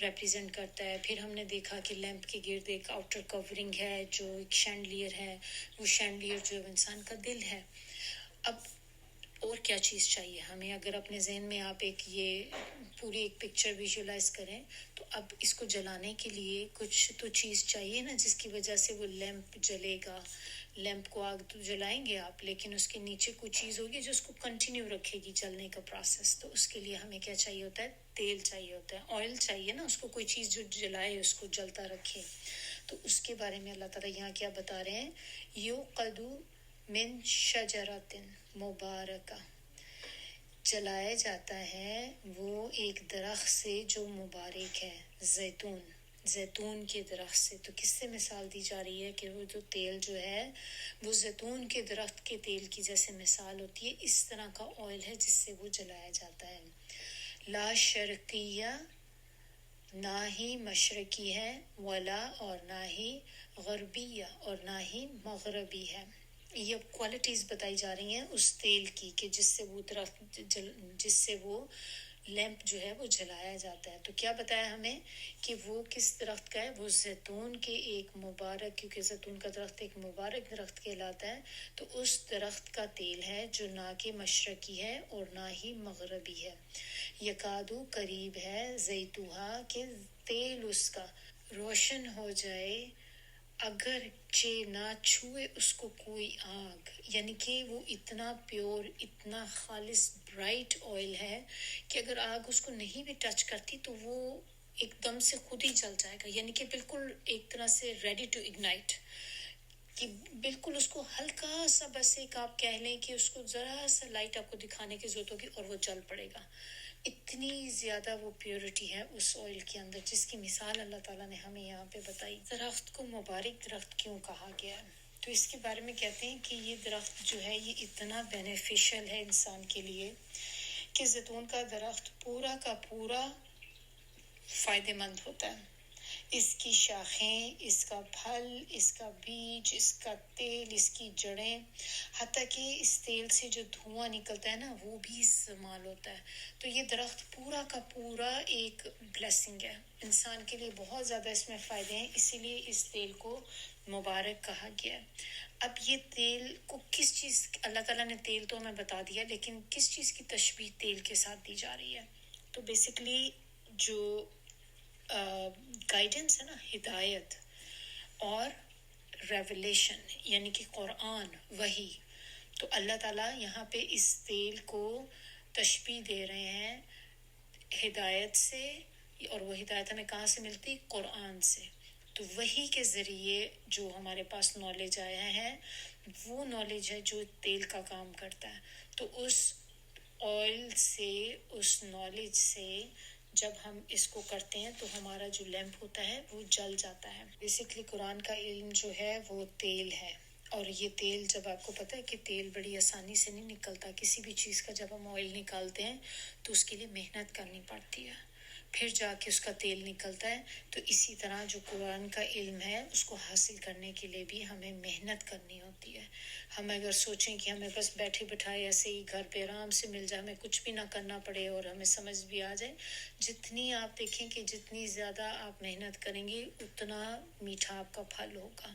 ریپریزنٹ کرتا ہے. پھر ہم نے دیکھا کہ لیمپ کے گرد ایک آؤٹر کورنگ ہے جو ایک شینڈلیئر ہے, وہ شینڈلیئر جو انسان کا دل ہے. اب اور کیا چیز چاہیے ہمیں؟ اگر اپنے ذہن میں آپ ایک یہ پوری ایک پکچر ویژولائز کریں تو اب اس کو جلانے کے لیے کچھ تو چیز چاہیے نا جس کی وجہ سے وہ لیمپ جلے گا. لیمپ کو آگ تو جلائیں گے آپ, لیکن اس کے نیچے کوئی چیز ہوگی جو اس کو کنٹینیو رکھے گی چلنے کا پروسیس. تو اس کے لیے ہمیں کیا چاہیے ہوتا ہے؟ تیل چاہیے ہوتا ہے, آئل چاہیے نا, اس کو کوئی چیز جو جلائے, اس کو جلتا رکھے. تو اس کے بارے میں اللہ تعالیٰ یہاں کیا بتا رہے ہیں؟ یوقد من شجرۃ مبارکہ, جلایا جاتا ہے وہ ایک درخت سے جو مبارک ہے, زیتون, زیتون کے درخت سے. تو کس سے مثال دی جا رہی ہے کہ وہ جو تیل جو ہے وہ زیتون کے درخت کے تیل کی جیسے مثال ہوتی ہے, اس طرح کا آئل ہے جس سے وہ جلایا جاتا ہے. لا شرقیہ, نہ ہی مشرقی ہے, ولا, اور نہ ہی غربیہ, اور نہ ہی مغربی ہے. یہ کوالٹیز بتائی جا رہی ہیں اس تیل کی کہ جس سے وہ درخت جس سے وہ لیمپ جو ہے وہ جلایا جاتا ہے. تو کیا بتایا ہمیں کہ وہ کس درخت کا ہے؟ وہ زیتون کے ایک مبارک, کیونکہ زیتون کا درخت ایک مبارک درخت کہلاتا ہے, تو اس درخت کا تیل ہے جو نہ کہ مشرقی ہے اور نہ ہی مغربی ہے. یکادو, قریب ہے, زیتوہا, کہ تیل اس کا روشن ہو جائے اگرچہ نہ چھوئے اس کو کوئی آگ. یعنی کہ وہ اتنا پیور, اتنا خالص برائٹ آئل ہے کہ اگر آگ اس کو نہیں بھی ٹچ کرتی تو وہ ایک دم سے خود ہی جل جائے گا. یعنی کہ بالکل ایک طرح سے ریڈی ٹو اگنائٹ, کہ بالکل اس کو ہلکا سا بس ایک آپ کہہ لیں کہ اس کو ذرا سا لائٹ آپ کو دکھانے کی ضرورت ہوگی اور وہ جل پڑے گا. اتنی زیادہ وہ پیورٹی ہے اس آئل کے اندر, جس کی مثال اللہ تعالیٰ نے ہمیں یہاں پہ بتائی. درخت کو مبارک درخت کیوں کہا گیا ہے؟ تو اس کے بارے میں کہتے ہیں کہ یہ درخت جو ہے یہ اتنا بینیفیشل ہے انسان کے لیے کہ زیتون کا درخت پورا کا پورا فائدے مند ہوتا ہے. اس کی شاخیں, اس کا پھل, اس کا بیج, اس کا تیل, اس کی جڑیں, حتیٰ کہ اس تیل سے جو دھواں نکلتا ہے نا وہ بھی استعمال ہوتا ہے. تو یہ درخت پورا کا پورا ایک بلیسنگ ہے انسان کے لیے, بہت زیادہ اس میں فائدے ہیں, اسی لیے اس تیل کو مبارک کہا گیا ہے. اب یہ تیل کو کس چیز, اللہ تعالیٰ نے تیل تو ہمیں بتا دیا, لیکن کس چیز کی تشبیہ تیل کے ساتھ دی جا رہی ہے؟ تو بیسیکلی جو گائیڈنس ہے نا, ہدایت اور ریولیشن, یعنی کہ قرآن, وحی. تو اللہ تعالیٰ یہاں پہ اس تیل کو تشبیہ دے رہے ہیں ہدایت سے, اور وہ ہدایت ہمیں کہاں سے ملتی؟ قرآن سے. تو وحی کے ذریعے جو ہمارے پاس نالج آیا ہے وہ نالج ہے جو تیل کا کام کرتا ہے. تو اس آئل سے, اس نالج سے جب ہم اس کو کرتے ہیں تو ہمارا جو لیمپ ہوتا ہے وہ جل جاتا ہے. بیسیکلی قرآن کا علم جو ہے وہ تیل ہے, اور یہ تیل جب آپ کو پتہ ہے کہ تیل بڑی آسانی سے نہیں نکلتا. کسی بھی چیز کا جب ہم آئل نکالتے ہیں تو اس کے لیے محنت کرنی پڑتی ہے, پھر جا کے اس کا تیل نکلتا ہے. تو اسی طرح جو قرآن کا علم ہے اس کو حاصل کرنے کے لیے بھی ہمیں محنت کرنی ہوتی ہے. ہم اگر سوچیں کہ ہمیں بس بیٹھے بٹھائے ایسے ہی گھر پہ آرام سے مل جائے, ہمیں کچھ بھی نہ کرنا پڑے اور ہمیں سمجھ بھی آ جائے, جتنی آپ دیکھیں کہ جتنی زیادہ آپ محنت کریں گے اتنا میٹھا آپ کا پھل ہوگا.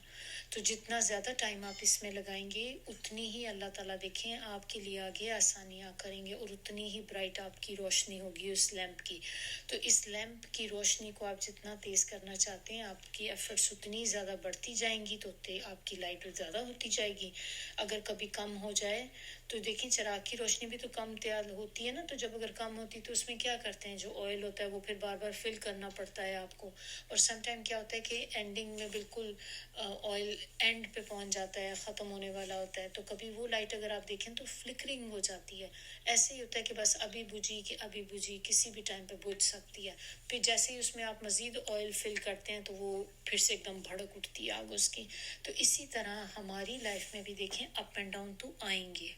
تو جتنا زیادہ ٹائم آپ اس میں لگائیں گے اتنی ہی اللہ تعالیٰ دیکھیں آپ کے لیے آگے آسانیاں کریں گے, اور اتنی ہی برائٹ آپ کی روشنی ہوگی اس لیمپ کی. تو اس لیمپ کی روشنی کو آپ جتنا تیز کرنا چاہتے ہیں, آپ کی ایفرٹس اتنی زیادہ بڑھتی جائیں گی, تو آپ کی لائٹ زیادہ ہوتی جائے گی. اگر کبھی کم ہو جائے تو دیکھیں چراغ کی روشنی بھی تو کم تیار ہوتی ہے نا, تو جب اگر کم ہوتی تو اس میں کیا کرتے ہیں, جو آئل ہوتا ہے وہ پھر بار بار فل کرنا پڑتا ہے آپ کو. اور سم ٹائم کیا ہوتا ہے کہ اینڈنگ میں بالکل آئل اینڈ پہ پہنچ جاتا ہے, ختم ہونے والا ہوتا ہے, تو کبھی وہ لائٹ اگر آپ دیکھیں تو فلکرنگ ہو جاتی ہے. ایسے ہی ہوتا ہے کہ بس ابھی بجھی کہ ابھی بجھی, کسی بھی ٹائم پہ بجھ سکتی ہے. پھر جیسے ہی اس میں آپ مزید آئل فل کرتے ہیں تو وہ پھر سے ایک دم بھڑک اٹھتی ہے آگ اس کی. تو اسی طرح ہماری لائف میں بھی دیکھیں اپ اینڈ ڈاؤن تو آئیں گے,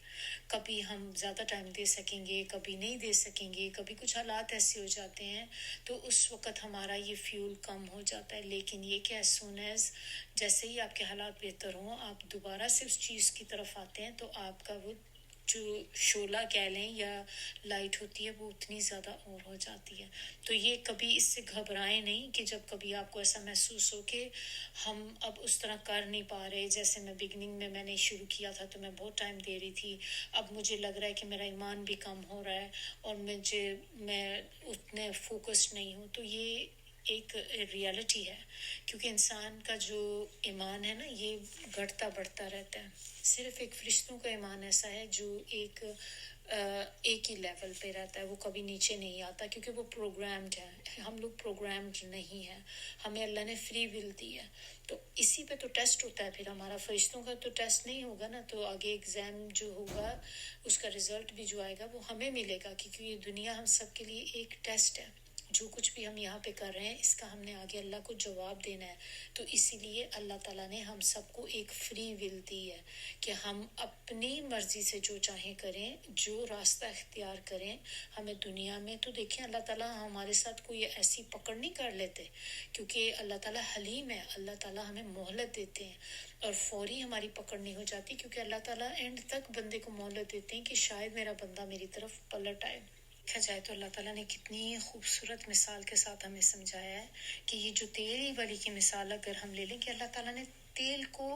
کبھی ہم زیادہ ٹائم دے سکیں گے، کبھی نہیں دے سکیں گے، کبھی کچھ حالات ایسے ہو جاتے ہیں تو اس وقت ہمارا یہ فیول کم ہو جاتا ہے. لیکن یہ کہ as soon as جیسے ہی آپ کے حالات بہتر ہوں، آپ دوبارہ سے اس چیز کی طرف آتے ہیں تو آپ کا وہ جو شعلہ کہہ لیں یا لائٹ ہوتی ہے وہ اتنی زیادہ اور ہو جاتی ہے. تو یہ کبھی اس سے گھبرائیں نہیں کہ جب کبھی آپ کو ایسا محسوس ہو کہ ہم اب اس طرح کر نہیں پا رہے. جیسے میں بگننگ میں نے شروع کیا تھا تو میں بہت ٹائم دے رہی تھی، اب مجھے لگ رہا ہے کہ میرا ایمان بھی کم ہو رہا ہے اور میں اتنے فوکسڈ نہیں ہوں. تو یہ ایک ریالٹی ہے، کیونکہ انسان کا جو ایمان ہے نا یہ گھٹتا بڑھتا رہتا ہے. صرف ایک فرشتوں کا ایمان ایسا ہے جو ایک ہی لیول پہ رہتا ہے، وہ کبھی نیچے نہیں آتا کیونکہ وہ پروگرامڈ ہے. ہم لوگ پروگرامڈ نہیں ہیں، ہمیں اللہ نے فری ول دی ہے. تو اسی پہ تو ٹیسٹ ہوتا ہے پھر ہمارا. فرشتوں کا تو ٹیسٹ نہیں ہوگا نا، تو آگے ایگزام جو ہوگا اس کا رزلٹ بھی جو آئے گا وہ ہمیں ملے گا، کیونکہ یہ دنیا ہم سب کے لیے ایک ٹیسٹ ہے. جو کچھ بھی ہم یہاں پہ کر رہے ہیں اس کا ہم نے آگے اللہ کو جواب دینا ہے. تو اسی لیے اللہ تعالیٰ نے ہم سب کو ایک فری ول دی ہے کہ ہم اپنی مرضی سے جو چاہیں کریں، جو راستہ اختیار کریں. ہمیں دنیا میں تو دیکھیں اللہ تعالیٰ ہمارے ساتھ کوئی ایسی پکڑ نہیں کر لیتے، کیونکہ اللہ تعالیٰ حلیم ہے. اللہ تعالیٰ ہمیں مہلت دیتے ہیں اور فوری ہماری پکڑ نہیں ہو جاتی، کیونکہ اللہ تعالیٰ اینڈ تک بندے کو مہلت دیتے ہیں کہ شاید میرا بندہ میری طرف پلٹ آئے. دیکھا جائے تو اللہ تعالیٰ نے کتنی خوبصورت مثال کے ساتھ ہمیں سمجھایا ہے کہ یہ جو تیل والی کی مثال اگر ہم لے لیں کہ اللہ تعالیٰ نے تیل کو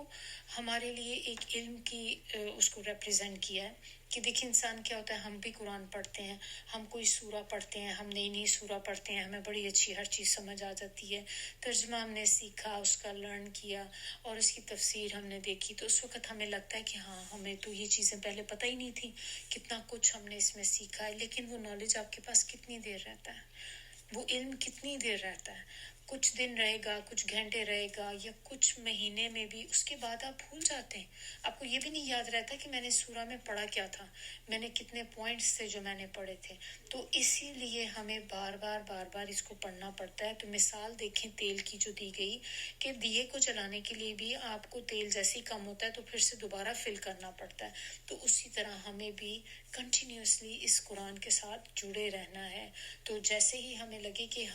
ہمارے لیے ایک علم کی اس کو ریپریزنٹ کیا ہے کہ دیکھیں انسان کیا ہوتا ہے. ہم بھی قرآن پڑھتے ہیں، ہم کوئی سورہ پڑھتے ہیں، ہم نئی سورہ پڑھتے ہیں، ہمیں بڑی اچھی ہر چیز سمجھ آ جاتی ہے. ترجمہ ہم نے سیکھا، اس کا لرن کیا اور اس کی تفسیر ہم نے دیکھی، تو اس وقت ہمیں لگتا ہے کہ ہاں ہمیں تو یہ چیزیں پہلے پتہ ہی نہیں تھی، کتنا کچھ ہم نے اس میں سیکھا ہے. لیکن وہ نالج آپ کے پاس کتنی دیر رہتا ہے، وہ علم کتنی دیر رہتا ہے؟ کچھ دن رہے گا، کچھ گھنٹے رہے گا یا کچھ مہینے میں بھی، اس کے بعد آپ بھول جاتے ہیں. آپ کو یہ بھی نہیں یاد رہتا کہ میں نے سورہ میں پڑھا کیا تھا، میں نے کتنے پوائنٹس تھے جو میں نے پڑھے تھے. تو اسی لیے ہمیں بار بار اس کو پڑھنا پڑتا ہے. تو مثال دیکھیں تیل کی جو دی گئی کہ دیے کو جلانے کے لیے بھی آپ کو تیل جیسے ہی کم ہوتا ہے تو پھر سے دوبارہ فل کرنا پڑتا ہے. تو اسی طرح ہمیں بھی کنٹینیوسلی اس قرآن کے ساتھ جڑے رہنا ہے. تو جیسے ہی ہمیں لگے کہ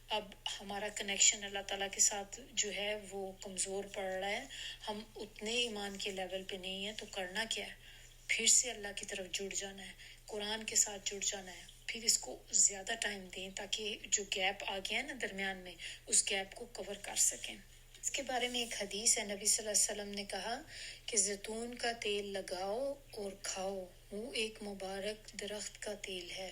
اب ہمارا کنیکشن اللہ تعالیٰ کے ساتھ جو ہے وہ کمزور پڑ رہا ہے، ہم اتنے ایمان کے لیول پہ نہیں ہیں، تو کرنا کیا ہے؟ پھر سے اللہ کی طرف جڑ جانا ہے، قرآن کے ساتھ جڑ جانا ہے. پھر اس کو زیادہ ٹائم دیں تاکہ جو گیپ آ گیا ہے نا درمیان میں، اس گیپ کو کور کر سکیں. اس کے بارے میں ایک حدیث ہے، نبی صلی اللہ علیہ وسلم نے کہا کہ زیتون کا تیل لگاؤ اور کھاؤ، وہ ایک مبارک درخت کا تیل ہے.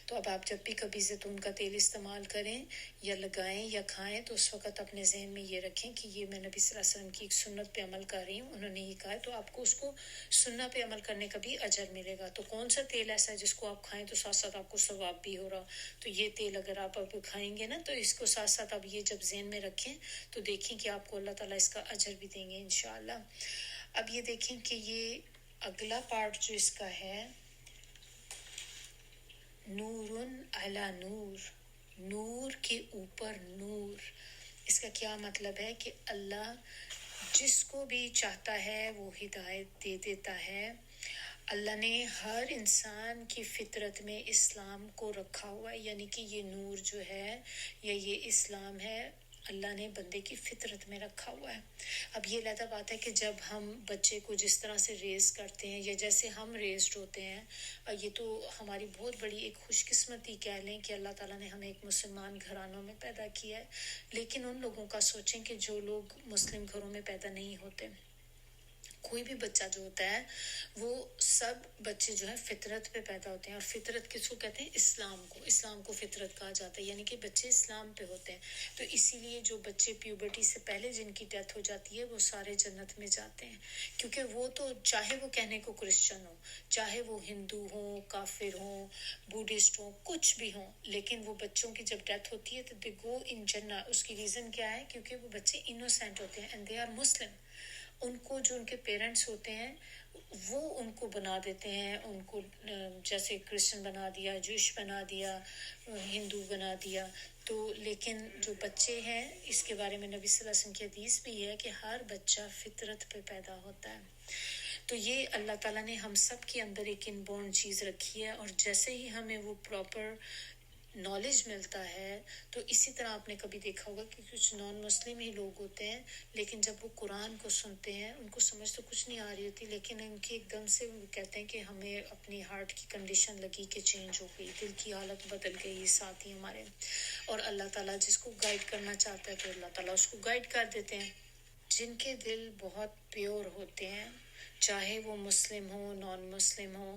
تو اب آپ جب بھی کبھی زیتون کا تیل استعمال کریں یا لگائیں یا کھائیں تو اس وقت اپنے ذہن میں یہ رکھیں کہ یہ میں نبی صلی اللہ علیہ وسلم کی ایک سنت پہ عمل کر رہی ہوں، انہوں نے یہ کہا ہے، تو آپ کو اس کو سنت پہ عمل کرنے کا بھی اجر ملے گا. تو کون سا تیل ایسا ہے جس کو آپ کھائیں تو ساتھ ساتھ آپ کو ثواب بھی ہو رہا؟ تو یہ تیل اگر آپ اب کھائیں گے نا تو اس کو ساتھ ساتھ آپ یہ جب ذہن میں رکھیں تو دیکھیں کہ آپ کو اللہ تعالیٰ اس کا اجر بھی دیں گے انشاءاللہ. اب یہ دیکھیں کہ یہ اگلا پارٹ جو اس کا ہے، نورن علی نور، نور کے اوپر نور. اس کا کیا مطلب ہے کہ اللہ جس کو بھی چاہتا ہے وہ ہدایت دے دیتا ہے. اللہ نے ہر انسان کی فطرت میں اسلام کو رکھا ہوا ہے، یعنی کہ یہ نور جو ہے یا یہ اسلام ہے اللہ نے بندے کی فطرت میں رکھا ہوا ہے. اب یہ علیحدہ بات ہے کہ جب ہم بچے کو جس طرح سے ریز کرتے ہیں یا جیسے ہم ریزڈ ہوتے ہیں، یہ تو ہماری بہت بڑی ایک خوش قسمتی کہہ لیں کہ اللہ تعالیٰ نے ہمیں ایک مسلمان گھرانوں میں پیدا کیا ہے. لیکن ان لوگوں کا سوچیں کہ جو لوگ مسلم گھروں میں پیدا نہیں ہوتے، کوئی بھی بچہ جو ہوتا ہے وہ سب بچے جو ہے فطرت پہ پیدا ہوتے ہیں. اور فطرت کس کو کہتے ہیں؟ اسلام کو فطرت کہا جاتا ہے، یعنی کہ بچے اسلام پہ ہوتے ہیں. تو اسی لیے جو بچے پیوبرٹی سے پہلے جن کی ڈیتھ ہو جاتی ہے وہ سارے جنت میں جاتے ہیں، کیونکہ وہ تو چاہے وہ کہنے کو کرسچن ہو، چاہے وہ ہندو ہوں، کافر ہوں، بودھسٹ ہوں، کچھ بھی ہوں، لیکن وہ بچوں کی جب ڈیتھ ہوتی ہے تو دے گو ان جنت. اس کی ریزن کیا ہے؟ کیونکہ وہ بچے انوسینٹ ہوتے ہیں اینڈ دے آر مسلم. ان کو جو ان کے پیرنٹس ہوتے ہیں وہ ان کو بنا دیتے ہیں، ان کو جیسے کرسچن بنا دیا، جوش بنا دیا، ہندو بنا دیا. تو لیکن جو بچے ہیں اس کے بارے میں نبی صلی اللہ علیہ وسلم کی حدیث بھی ہے کہ ہر بچہ فطرت پہ پیدا ہوتا ہے. تو یہ اللہ تعالیٰ نے ہم سب کے اندر ایک انبورن چیز رکھی ہے، اور جیسے ہی ہمیں وہ پراپر نالج ملتا ہے، تو اسی طرح آپ نے کبھی دیکھا ہوگا کہ کچھ نان مسلم ہی لوگ ہوتے ہیں، لیکن جب وہ قرآن کو سنتے ہیں ان کو سمجھ تو کچھ نہیں آ رہی ہوتی، لیکن ان کے ایک دم سے وہ کہتے ہیں کہ ہمیں اپنی ہارٹ کی کنڈیشن لگی کہ چینج ہو گئی، دل کی حالت بدل گئی ساتھ ہی ہمارے، اور اللہ تعالیٰ جس کو گائیڈ کرنا چاہتا ہے تو اللہ تعالیٰ اس کو گائیڈ کر دیتے ہیں۔ جن کے دل بہت پیور ہوتے ہیں، چاہے وہ مسلم ہو نان مسلم ہو،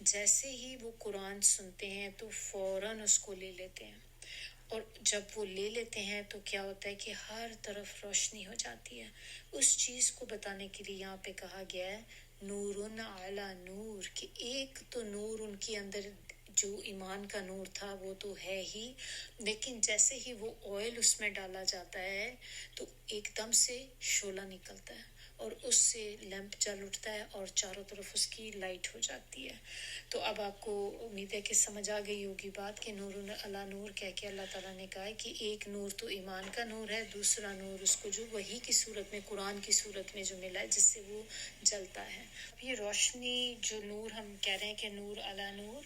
جیسے ہی وہ قرآن سنتے ہیں تو فوراً اس کو لے لیتے ہیں، اور جب وہ لے لیتے ہیں تو کیا ہوتا ہے کہ ہر طرف روشنی ہو جاتی ہے۔ اس چیز کو بتانے کے لیے یہاں پہ کہا گیا ہے نورن علی نور، کہ ایک تو نور ان کے اندر جو ایمان کا نور تھا وہ تو ہے ہی، لیکن جیسے ہی وہ آئل اس میں ڈالا جاتا ہے تو ایک دم سے شعلہ نکلتا ہے اور اس سے لیمپ جل اٹھتا ہے اور چاروں طرف اس کی لائٹ ہو جاتی ہے۔ تو اب آپ کو امید ہے کہ سمجھ آ گئی ہوگی بات کہ نور علی نور کہہ کے اللہ تعالیٰ نے کہا ہے کہ ایک نور تو ایمان کا نور ہے، دوسرا نور اس کو جو وحی کی صورت میں قرآن کی صورت میں جو ملا ہے جس سے وہ جلتا ہے۔ اب یہ روشنی جو نور ہم کہہ رہے ہیں کہ نور علی نور،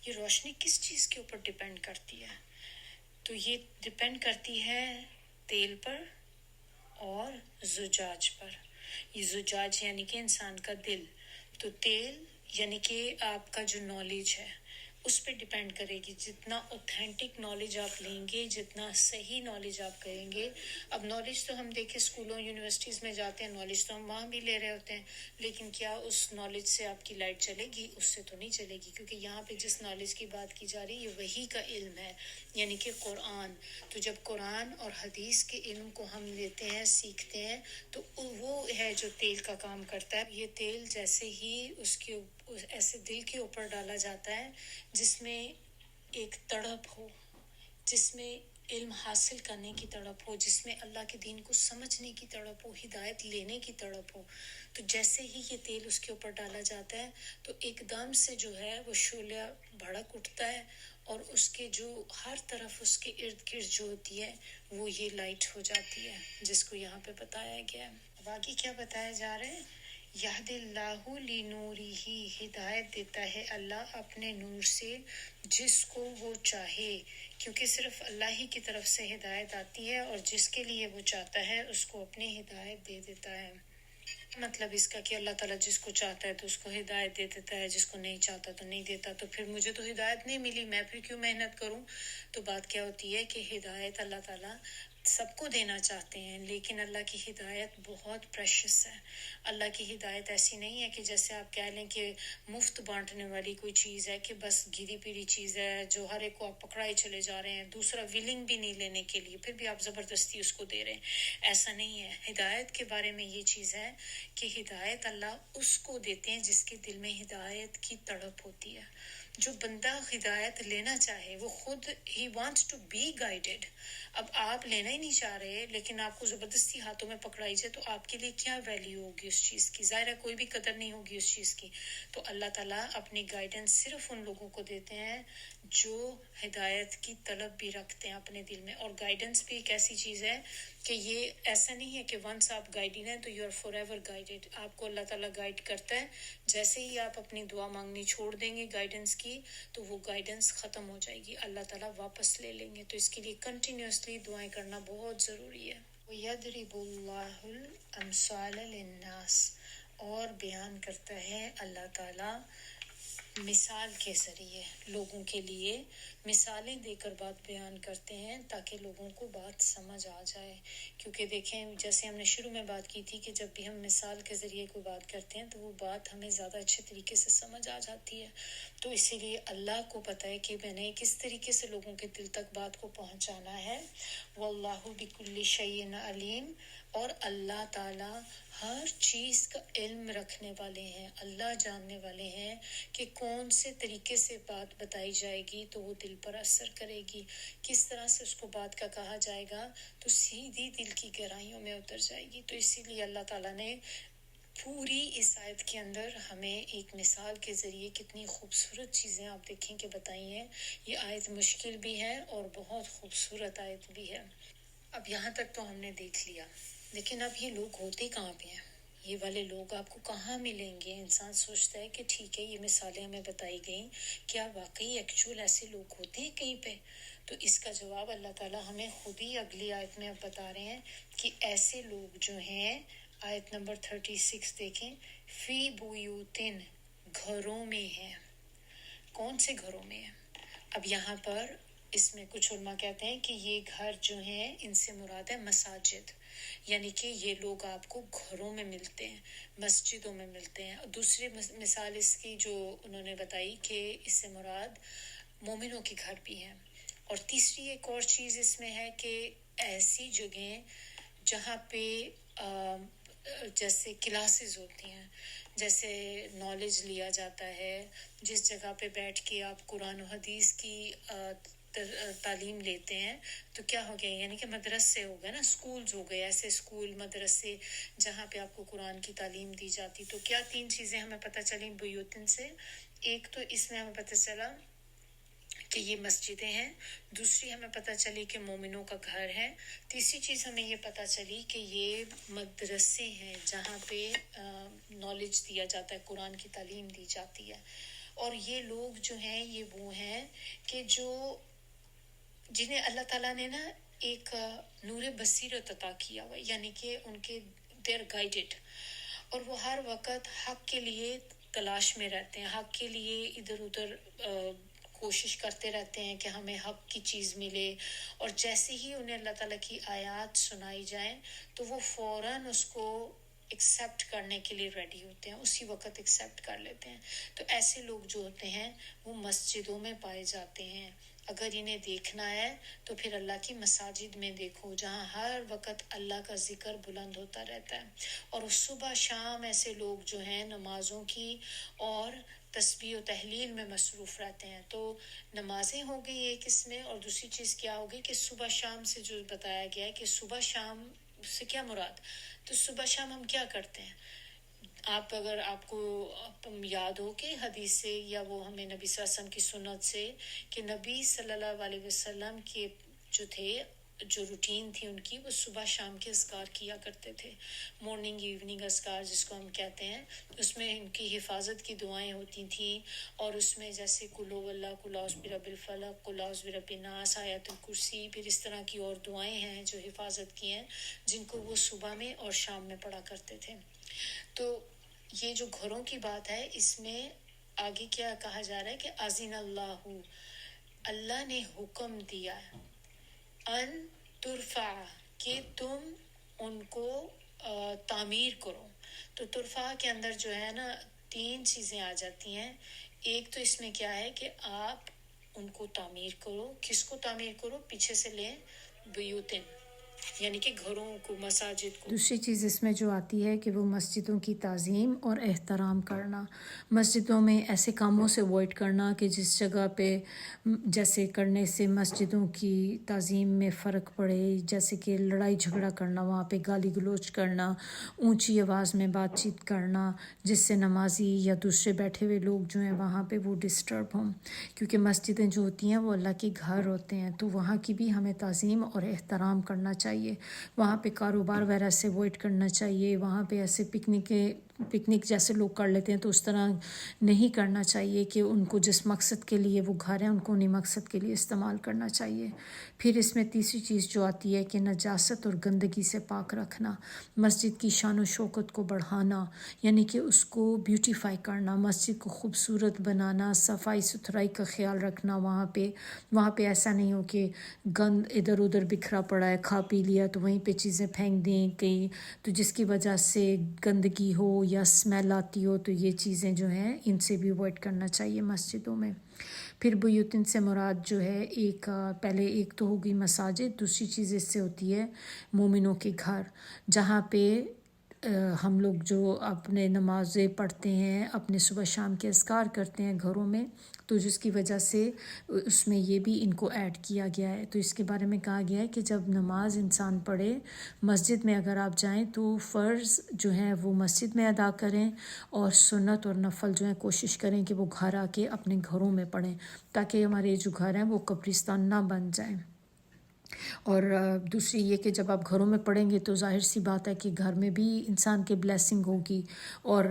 یہ روشنی کس چیز کے اوپر ڈیپینڈ کرتی ہے؟ تو یہ ڈیپینڈ کرتی ہے تیل پر اور زجاج پر۔ یہ زجاج یعنی کہ انسان کا دل، تو تیل یعنی کہ آپ کا جو نالج ہے اس پہ ڈیپینڈ کرے گی، جتنا اوتھینٹک نالج آپ لیں گے، جتنا صحیح نالج آپ کریں گے۔ اب نالج تو ہم دیکھیں اسکولوں یونیورسٹیز میں جاتے ہیں، نالج تو ہم وہاں بھی لے رہے ہوتے ہیں، لیکن کیا اس نالج سے آپ کی لائٹ چلے گی؟ اس سے تو نہیں چلے گی، کیونکہ یہاں پہ جس نالج کی بات کی جا رہی ہے یہ وحی کا علم ہے، یعنی کہ قرآن۔ تو جب قرآن اور حدیث کے علم کو ہم لیتے ہیں، سیکھتے ہیں، تو وہ ہے جو تیل کا کام کرتا ہے۔ یہ تیل جیسے ہی اس کے ایسے دل کے اوپر ڈالا جاتا ہے جس میں ایک تڑپ ہو، جس میں علم حاصل کرنے کی تڑپ ہو، جس میں اللہ کے دین کو سمجھنے کی تڑپ ہو، ہدایت لینے کی تڑپ ہو، تو جیسے ہی یہ تیل اس کے اوپر ڈالا جاتا ہے تو ایک دم سے جو ہے وہ شعلہ بھڑک اٹھتا ہے، اور اس کے جو ہر طرف اس کے ارد گرد جو ہوتی ہے وہ یہ لائٹ ہو جاتی ہے، جس کو یہاں پہ بتایا گیا ہے۔ باقی کیا بتایا جا رہا ہے؟ یہد اللہ لنورہ، ہدایت دیتا ہے اللہ اپنے نور سے جس کو وہ چاہے، کیونکہ صرف اللہ ہی کی طرف سے ہدایت آتی ہے، اور جس کے لیے وہ چاہتا ہے اس کو اپنی ہدایت دے دیتا ہے۔ مطلب اس کا کہ اللہ تعالیٰ جس کو چاہتا ہے تو اس کو ہدایت دے دیتا ہے، جس کو نہیں چاہتا تو نہیں دیتا۔ تو پھر مجھے تو ہدایت نہیں ملی، میں پھر کیوں محنت کروں؟ تو بات کیا ہوتی ہے کہ ہدایت اللہ تعالیٰ سب کو دینا چاہتے ہیں، لیکن اللہ کی ہدایت بہت پریشس ہے۔ اللہ کی ہدایت ایسی نہیں ہے کہ جیسے آپ کہہ لیں کہ مفت بانٹنے والی کوئی چیز ہے، کہ بس گری پیری چیز ہے جو ہر ایک کو آپ پکڑائے چلے جا رہے ہیں، دوسرا ولنگ بھی نہیں لینے کے لیے، پھر بھی آپ زبردستی اس کو دے رہے ہیں۔ ایسا نہیں ہے۔ ہدایت کے بارے میں یہ چیز ہے کہ ہدایت اللہ اس کو دیتے ہیں جس کے دل میں ہدایت کی تڑپ ہوتی ہے۔ جو بندہ ہدایت لینا چاہے وہ خود ہی وانٹس ٹو بی گائیڈڈ۔ اب آپ لینا ہی نہیں چاہ رہے لیکن آپ کو زبردستی ہاتھوں میں پکڑائی جائے تو آپ کے لیے کیا ویلیو ہوگی اس چیز کی؟ ظاہر ہے کوئی بھی قدر نہیں ہوگی اس چیز کی۔ تو اللہ تعالیٰ اپنی گائیڈنس صرف ان لوگوں کو دیتے ہیں جو ہدایت کی طلب بھی رکھتے ہیں اپنے دل میں۔ اور گائیڈنس بھی ایک ایسی چیز ہے کہ یہ ایسا نہیں ہے کہ ونس آپ گائیڈڈ ہیں تو you are forever guided. آپ کو اللہ تعالیٰ گائیڈ کرتا ہے، جیسے ہی آپ اپنی دعا مانگنی چھوڑ دیں گے گائیڈنس کی تو وہ گائیڈنس ختم ہو جائے گی، اللہ تعالیٰ واپس لے لیں گے۔ تو اس کے لیے کنٹینیوسلی دعائیں کرنا بہت ضروری ہے۔ وَيَضْرِبُ اللَّهُ الْأَمْثَالَ لِلنَّاسِ، اور بیان کرتا ہے اللہ تعالیٰ مثال کے ذریعے لوگوں کے لیے مثالیں دے کر بات بیان کرتے ہیں تاکہ لوگوں کو بات سمجھ آ جائے۔ کیونکہ دیکھیں جیسے ہم نے شروع میں بات کی تھی کہ جب بھی ہم مثال کے ذریعے کوئی بات کرتے ہیں تو وہ بات ہمیں زیادہ اچھے طریقے سے سمجھ آ جاتی ہے۔ تو اسی لیے اللہ کو پتہ ہے کہ میں نے کس طریقے سے لوگوں کے دل تک بات کو پہنچانا ہے۔ وَاللَّهُ بِكُلِّ شَيْءٍ عَلِيمٌ، اور اللہ تعالیٰ ہر چیز کا علم رکھنے والے ہیں، اللہ جاننے والے ہیں کہ کون سے طریقے سے بات بتائی جائے گی تو وہ دل پر اثر کرے گی، کس طرح سے اس کو بات کا کہا جائے گا تو سیدھی دل کی گہرائیوں میں اتر جائے گی۔ تو اسی لیے اللہ تعالیٰ نے پوری اس آیت کے اندر ہمیں ایک مثال کے ذریعے کتنی خوبصورت چیزیں آپ دیکھیں کہ بتائی ہیں۔ یہ آیت مشکل بھی ہے اور بہت خوبصورت آیت بھی ہے۔ اب یہاں تک تو ہم نے دیکھ لیا، لیکن اب یہ لوگ ہوتے کہاں پہ ہیں؟ یہ والے لوگ آپ کو کہاں ملیں گے؟ انسان سوچتا ہے کہ ٹھیک ہے یہ مثالیں ہمیں بتائی گئیں، کیا واقعی ایکچول ایسے لوگ ہوتے ہیں کہیں پہ؟ تو اس کا جواب اللہ تعالیٰ ہمیں خود ہی اگلی آیت میں اب بتا رہے ہیں کہ ایسے لوگ جو ہیں، آیت نمبر 36 دیکھیں، فی بیوتن، گھروں میں ہیں۔ کون سے گھروں میں ہیں؟ اب یہاں پر اس میں کچھ علماء کہتے ہیں کہ یہ گھر جو ہیں ان سے مراد ہے مساجد، یعنی کہ یہ لوگ آپ کو گھروں میں ملتے ہیں، مسجدوں میں ملتے ہیں۔ اور دوسری مثال اس کی جو انہوں نے بتائی کہ اس سے مراد مومنوں کے گھر بھی ہیں۔ اور تیسری ایک اور چیز اس میں ہے کہ ایسی جگہیں جہاں پہ جیسے کلاسز ہوتی ہیں، جیسے نالج لیا جاتا ہے، جس جگہ پہ بیٹھ کے آپ قرآن و حدیث کی تعلیم لیتے ہیں، تو کیا ہو گیا؟ یعنی کہ مدرسے ہو گئے نا، سکولز ہو گئے، ایسے سکول مدرسے جہاں پہ آپ کو قرآن کی تعلیم دی جاتی۔ تو کیا تین چیزیں ہمیں پتہ چلیں بیوتن سے؟ ایک تو اس میں ہمیں پتہ چلا کہ یہ مسجدیں ہیں، دوسری ہمیں پتہ چلی کہ مومنوں کا گھر ہے، تیسری چیز ہمیں یہ پتہ چلی کہ یہ مدرسے ہیں جہاں پہ نالج دیا جاتا ہے، قرآن کی تعلیم دی جاتی ہے۔ اور یہ لوگ جو ہیں یہ وہ ہیں کہ جو جنہیں اللہ تعالیٰ نے نا ایک نور بصیرت عطا کیا ہوا، یعنی کہ ان کے دیر گائیڈڈ، اور وہ ہر وقت حق کے لیے تلاش میں رہتے ہیں، حق کے لیے ادھر ادھر کوشش کرتے رہتے ہیں کہ ہمیں حق کی چیز ملے، اور جیسے ہی انہیں اللہ تعالیٰ کی آیات سنائی جائیں تو وہ فوراً اس کو ایکسیپٹ کرنے کے لیے ریڈی ہوتے ہیں، اسی وقت ایکسیپٹ کر لیتے ہیں۔ تو ایسے لوگ جو ہوتے ہیں وہ مسجدوں میں پائے جاتے ہیں۔ اگر انہیں دیکھنا ہے تو پھر اللہ کی مساجد میں دیکھو، جہاں ہر وقت اللہ کا ذکر بلند ہوتا رہتا ہے، اور صبح شام ایسے لوگ جو ہیں نمازوں کی اور تسبیح و تحلیل میں مصروف رہتے ہیں۔ تو نمازیں ہو گئی ایک اس میں، اور دوسری چیز کیا ہوگی کہ صبح شام سے جو بتایا گیا ہے کہ صبح شام سے کیا مراد؟ تو صبح شام ہم کیا کرتے ہیں؟ اگر آپ کو یاد ہو کہ حدیث سے یا وہ ہمیں نبی صلی اللہ علیہ وسلم کی سنت سے کہ نبی صلی اللہ علیہ وسلم کے جو تھے، جو روٹین تھی ان کی، وہ صبح شام کے اذکار کیا کرتے تھے، مارننگ ایوننگ اذکار جس کو ہم کہتے ہیں۔ اس میں ان کی حفاظت کی دعائیں ہوتی تھیں، اور اس میں جیسے قل هو اللہ، قل اعوذ برب الفلق، قل اعوذ برب الناس، آیت الکرسی، پھر اس طرح کی اور دعائیں ہیں جو حفاظت کی ہیں، جن کو وہ صبح میں اور شام میں پڑھا کرتے تھے۔ تو یہ جو گھروں کی بات ہے، اس میں آگے کیا کہا جا رہا ہے کہ اذن اللہ، اللہ نے حکم دیا ان ترفع، کہ تم ان کو تعمیر کرو۔ تو ترفع کے اندر جو ہے نا تین چیزیں آ جاتی ہیں۔ ایک تو اس میں کیا ہے کہ آپ ان کو تعمیر کرو۔ کس کو تعمیر کرو؟ پیچھے سے لیں، بیوتن، یعنی کہ گھروں کو، مساجد کو۔ دوسری چیز اس میں جو آتی ہے کہ وہ مسجدوں کی تعظیم اور احترام کرنا، مسجدوں میں ایسے کاموں سے اوائڈ کرنا کہ جس جگہ پہ جیسے کرنے سے مسجدوں کی تعظیم میں فرق پڑے، جیسے کہ لڑائی جھگڑا کرنا، وہاں پہ گالی گلوچ کرنا، اونچی آواز میں بات چیت کرنا، جس سے نمازی یا دوسرے بیٹھے ہوئے لوگ جو ہیں وہاں پہ وہ ڈسٹرب ہوں، کیونکہ مسجدیں جو ہوتی ہیں وہ اللہ کے گھر ہوتے ہیں، تو وہاں کی بھی ہمیں تعظیم اور احترام کرنا چاہیے۔ وہاں پہ کاروبار وغیرہ سے اوائڈ کرنا چاہیے، وہاں پہ ایسے پکنک جیسے لوگ کر لیتے ہیں تو اس طرح نہیں کرنا چاہیے کہ ان کو جس مقصد کے لیے وہ گھر ہیں ان کو انہیں مقصد کے لیے استعمال کرنا چاہیے۔ پھر اس میں تیسری چیز جو آتی ہے کہ نجاست اور گندگی سے پاک رکھنا، مسجد کی شان و شوکت کو بڑھانا، یعنی کہ اس کو بیوٹیفائی کرنا، مسجد کو خوبصورت بنانا، صفائی ستھرائی کا خیال رکھنا، وہاں پہ ایسا نہیں ہو کہ گند ادھر ادھر بکھرا پڑا ہے، کھا پی لیا تو وہیں پہ چیزیں پھینک دیں کہیں، تو جس کی وجہ سے گندگی ہو یا اسمیل آتی ہو، تو یہ چیزیں جو ہیں ان سے بھی اوائڈ کرنا چاہیے مسجدوں میں۔ پھر بیوتن سے مراد جو ہے پہلے ایک تو ہوگی مساجد، دوسری چیز اس سے ہوتی ہے مومنوں کے گھر، جہاں پہ ہم لوگ جو اپنے نمازیں پڑھتے ہیں، اپنے صبح شام کے اذکار کرتے ہیں گھروں میں، تو جس کی وجہ سے اس میں یہ بھی ان کو ایڈ کیا گیا ہے۔ تو اس کے بارے میں کہا گیا ہے کہ جب نماز انسان پڑھے مسجد میں اگر آپ جائیں تو فرض جو ہیں وہ مسجد میں ادا کریں، اور سنت اور نفل جو ہیں کوشش کریں کہ وہ گھر آ کے اپنے گھروں میں پڑھیں، تاکہ ہمارے جو گھر ہیں وہ قبرستان نہ بن جائیں۔
اور دوسری یہ کہ جب آپ گھروں میں پڑھیں گے تو ظاہر سی بات ہے کہ گھر میں بھی انسان کے بلیسنگ ہوگی، اور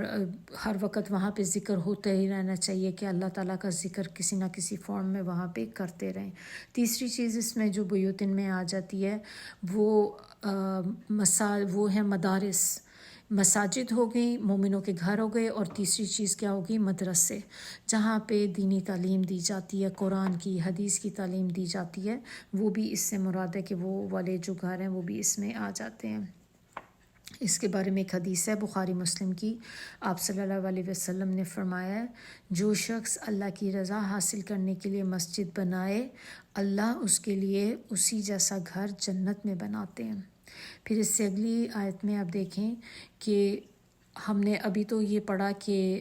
ہر وقت وہاں پہ ذکر ہوتا ہی رہنا چاہیے کہ اللہ تعالیٰ کا ذکر کسی نہ کسی فارم میں وہاں پہ کرتے رہیں۔ تیسری چیز اس میں جو بیوتن میں آ جاتی ہے وہ وہ ہیں مدارس، مساجد ہو گئی، مومنوں کے گھر ہو گئے، اور تیسری چیز کیا ہوگی؟ مدرسے، جہاں پہ دینی تعلیم دی جاتی ہے، قرآن کی حدیث کی تعلیم دی جاتی ہے، وہ بھی اس سے مراد ہے کہ وہ والے جو گھر ہیں وہ بھی اس میں آ جاتے ہیں۔ اس کے بارے میں ایک حدیث ہے بخاری مسلم کی، آپ صلی اللہ علیہ وسلم نے فرمایا ہے جو شخص اللہ کی رضا حاصل کرنے کے لیے مسجد بنائے، اللہ اس کے لیے اسی جیسا گھر جنت میں بناتے ہیں۔ پھر اس سے اگلی آیت میں آپ دیکھیں کہ ہم نے ابھی تو یہ پڑھا کہ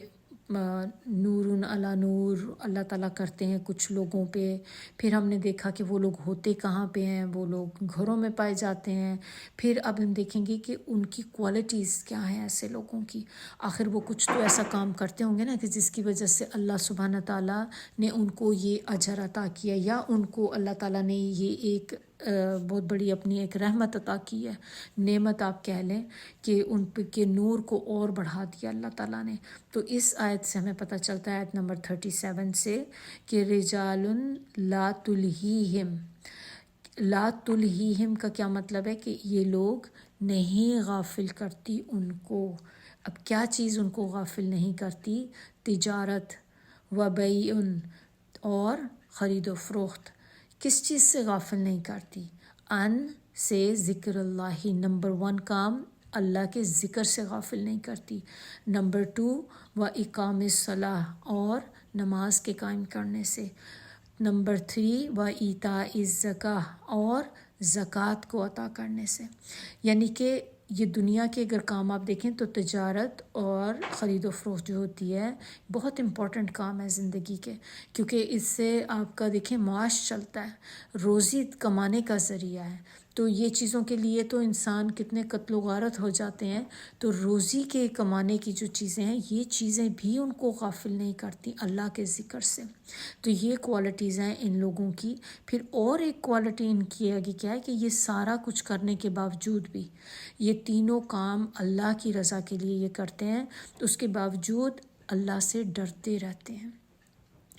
نور علی نور اللہ تعالیٰ کرتے ہیں کچھ لوگوں پہ، پھر ہم نے دیکھا کہ وہ لوگ ہوتے کہاں پہ ہیں، وہ لوگ گھروں میں پائے جاتے ہیں۔ پھر اب ہم دیکھیں گے کہ ان کی کوالٹیز کیا ہیں ایسے لوگوں کی، آخر وہ کچھ تو ایسا کام کرتے ہوں گے نا کہ جس کی وجہ سے اللہ سبحانہ تعالیٰ نے ان کو یہ اجر عطا کیا، یا ان کو اللہ تعالیٰ نے یہ ایک بہت بڑی اپنی ایک رحمت عطا کی ہے، نعمت آپ کہہ لیں کہ ان کے نور کو اور بڑھا دیا اللہ تعالیٰ نے۔ تو اس آیت سے ہمیں پتہ چلتا ہے، آیت نمبر 37 سے، کہ رجال لا تلہیہم، لا تلہیہم کا کیا مطلب ہے کہ یہ لوگ نہیں غافل کرتی ان کو۔ اب کیا چیز ان کو غافل نہیں کرتی؟ تجارت و بیع، اور خرید و فروخت۔ کس چیز سے غافل نہیں کرتی؟ ان سے ذکر اللہ، نمبر 1 کام اللہ کے ذکر سے غافل نہیں کرتی۔ نمبر 2 و اقام الصلاۃ، اور نماز کے قائم کرنے سے۔ نمبر 3 و ایتاء الزکاۃ، اور زکوٰۃ کو عطا کرنے سے۔ یعنی کہ یہ دنیا کے اگر کام آپ دیکھیں تو تجارت اور خرید و فروخت جو ہوتی ہے بہت امپورٹنٹ کام ہے زندگی کے، کیونکہ اس سے آپ کا دیکھیں معاش چلتا ہے، روزی کمانے کا ذریعہ ہے۔ تو یہ چیزوں کے لیے تو انسان کتنے قتل و غارت ہو جاتے ہیں، تو روزی کے کمانے کی جو چیزیں ہیں یہ چیزیں بھی ان کو غافل نہیں کرتی اللہ کے ذکر سے۔ تو یہ کوالٹیز ہیں ان لوگوں کی۔ پھر اور ایک کوالٹی ان کی آگے کیا ہے کہ یہ سارا کچھ کرنے کے باوجود بھی، یہ تینوں کام اللہ کی رضا کے لیے یہ کرتے ہیں، تو اس کے باوجود اللہ سے ڈرتے رہتے ہیں۔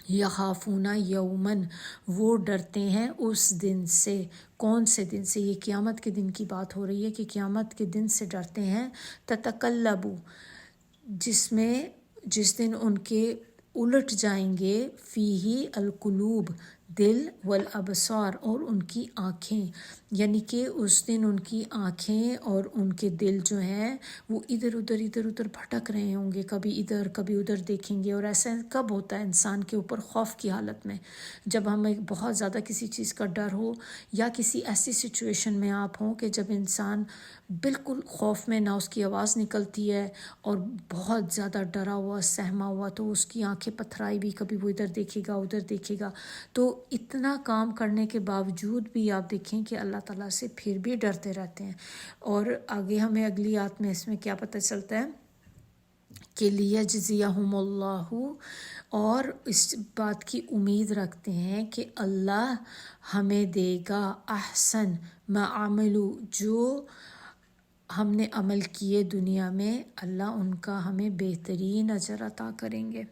یخافون یومن، وہ ڈرتے ہیں اس دن سے۔ کون سے دن سے؟ یہ قیامت کے دن کی بات ہو رہی ہے کہ قیامت کے دن سے ڈرتے ہیں۔ تتقلب، جس دن ان کے الٹ جائیں گے، فیہ القلوب، دل، والابصار، اور ان کی آنکھیں، یعنی کہ اس دن ان کی آنکھیں اور ان کے دل جو ہیں وہ ادھر ادھر بھٹک رہے ہوں گے، کبھی ادھر کبھی ادھر دیکھیں گے۔ اور ایسا کب ہوتا ہے انسان کے اوپر؟ خوف کی حالت میں، جب ہمیں بہت زیادہ کسی چیز کا ڈر ہو، یا کسی ایسی سچویشن میں آپ ہوں کہ جب انسان بالکل خوف میں، نہ اس کی آواز نکلتی ہے اور بہت زیادہ ڈرا ہوا سہما ہوا، تو اس کی آنکھیں پتھرائی بھی، کبھی وہ ادھر دیکھے گا ادھر دیکھے گا۔ تو اتنا کام کرنے کے باوجود بھی آپ دیکھیں کہ اللہ تعالیٰ سے پھر بھی ڈرتے رہتے ہیں۔ اور آگے ہمیں اگلی آیت میں اس میں کیا پتہ چلتا ہے کہ لیجزیہم اللہ، اور اس بات کی امید رکھتے ہیں کہ اللہ ہمیں دے گا احسن ما عملو، جو ہم نے عمل کیے دنیا میں، اللہ ان کا ہمیں بہترین اجر عطا کریں گے۔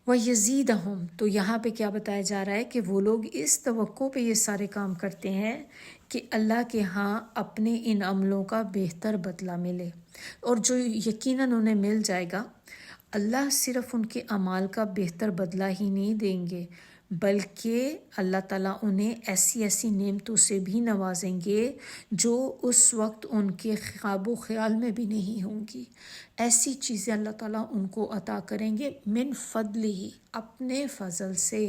وَيَزِيدَهُمْ، تو یہاں پہ کیا بتایا جا رہا ہے کہ وہ لوگ اس توقع پہ یہ سارے کام کرتے ہیں کہ اللہ کے ہاں اپنے ان عملوں کا بہتر بدلہ ملے، اور جو یقیناً انہیں مل جائے گا۔ اللہ صرف ان کے اعمال کا بہتر بدلہ ہی نہیں دیں گے، بلکہ اللہ تعالیٰ انہیں ایسی ایسی نعمتوں سے بھی نوازیں گے جو اس وقت ان کے خواب و خیال میں بھی نہیں ہوں گی۔ ایسی چیزیں اللہ تعالیٰ ان کو عطا کریں گے، من فضل ہی، اپنے فضل سے،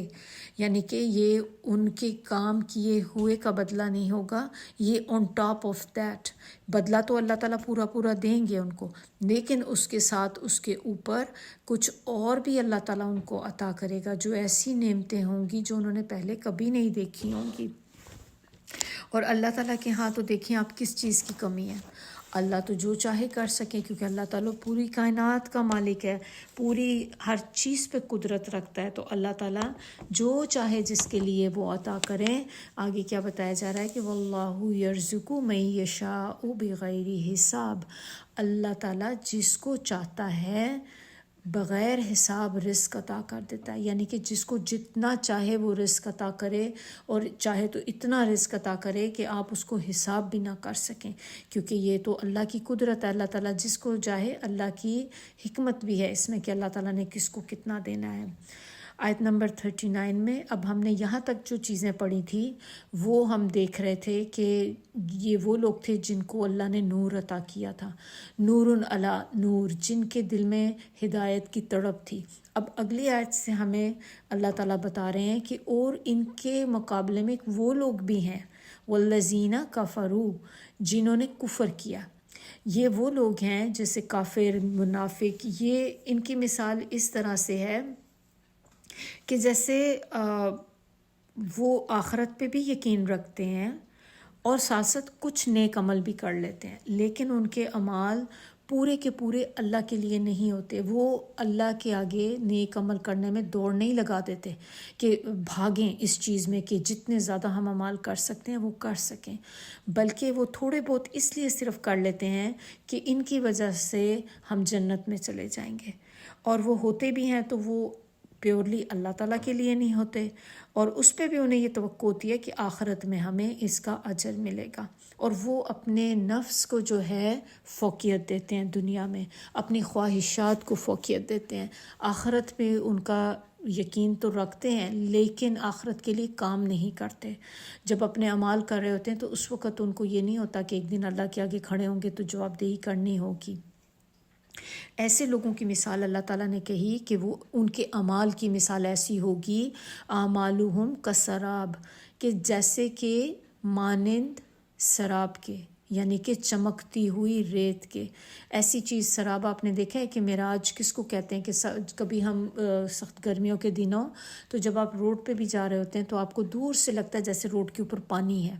یعنی کہ یہ ان کے کام کیے ہوئے کا بدلہ نہیں ہوگا، یہ آن ٹاپ آف دیٹ بدلہ تو اللہ تعالیٰ پورا دیں گے ان کو، لیکن اس کے ساتھ اس کے اوپر کچھ اور بھی اللہ تعالیٰ ان کو عطا کرے گا، جو ایسی نعمتیں ہوں گی جو انہوں نے پہلے کبھی نہیں دیکھی ہوں گی۔ اور اللہ تعالیٰ کے ہاں تو دیکھیں آپ کس چیز کی کمی ہے، اللہ تو جو چاہے کر سکے، کیونکہ اللہ تعالیٰ پوری کائنات کا مالک ہے، پوری ہر چیز پہ قدرت رکھتا ہے، تو اللہ تعالیٰ جو چاہے جس کے لیے وہ عطا کریں۔ آگے کیا بتایا جا رہا ہے کہ واللہ یرزق من یشاء بغیر حساب، اللہ تعالیٰ جس کو چاہتا ہے بغیر حساب رزق عطا کر دیتا ہے، یعنی کہ جس کو جتنا چاہے وہ رزق عطا کرے، اور چاہے تو اتنا رزق عطا کرے کہ آپ اس کو حساب بھی نہ کر سکیں، کیونکہ یہ تو اللہ کی قدرت ہے۔ اللہ تعالیٰ جس کو چاہے، اللہ کی حکمت بھی ہے اس میں کہ اللہ تعالیٰ نے کس کو کتنا دینا ہے۔ آیت نمبر 39 میں اب ہم نے یہاں تک جو چیزیں پڑھی تھی وہ ہم دیکھ رہے تھے کہ یہ وہ لوگ تھے جن کو اللہ نے نور عطا کیا تھا، نور علی نور، جن کے دل میں ہدایت کی تڑپ تھی۔ اب اگلی آیت سے ہمیں اللہ تعالیٰ بتا رہے ہیں کہ اور ان کے مقابلے میں وہ لوگ بھی ہیں، والذین کفروا، جنہوں نے کفر کیا۔ یہ وہ لوگ ہیں جیسے کافر، منافق، یہ ان کی مثال اس طرح سے ہے کہ جیسے وہ آخرت پہ بھی یقین رکھتے ہیں اور ساتھ ساتھ کچھ نیک عمل بھی کر لیتے ہیں، لیکن ان کے اعمال پورے کے پورے اللہ کے لیے نہیں ہوتے۔ وہ اللہ کے آگے نیک عمل کرنے میں دوڑ نہیں لگا دیتے کہ بھاگیں اس چیز میں کہ جتنے زیادہ ہم اعمال کر سکتے ہیں وہ کر سکیں، بلکہ وہ تھوڑے بہت اس لیے صرف کر لیتے ہیں کہ ان کی وجہ سے ہم جنت میں چلے جائیں گے، اور وہ ہوتے بھی ہیں تو وہ پیورلی اللہ تعالیٰ کے لیے نہیں ہوتے، اور اس پہ بھی انہیں یہ توقع ہوتی ہے کہ آخرت میں ہمیں اس کا اجر ملے گا، اور وہ اپنے نفس کو جو ہے فوقیت دیتے ہیں، دنیا میں اپنی خواہشات کو فوقیت دیتے ہیں، آخرت پہ ان کا یقین تو رکھتے ہیں لیکن آخرت کے لیے کام نہیں کرتے۔ جب اپنے اعمال کر رہے ہوتے ہیں تو اس وقت ان کو یہ نہیں ہوتا کہ ایک دن اللہ کے آگے کھڑے ہوں گے تو جواب دہی کرنی ہوگی۔ ایسے لوگوں کی مثال اللہ تعالیٰ نے کہی کہ وہ ان کے اعمال کی مثال ایسی ہوگی، اعمالہم کسراب، کہ جیسے کہ مانند سراب کے، یعنی کہ چمکتی ہوئی ریت کے۔ ایسی چیز سراب آپ نے دیکھا ہے کہ معراج کس کو کہتے ہیں کہ کبھی ہم سخت گرمیوں کے دنوں تو جب آپ روڈ پہ بھی جا رہے ہوتے ہیں تو آپ کو دور سے لگتا ہے جیسے روڈ کے اوپر پانی ہے،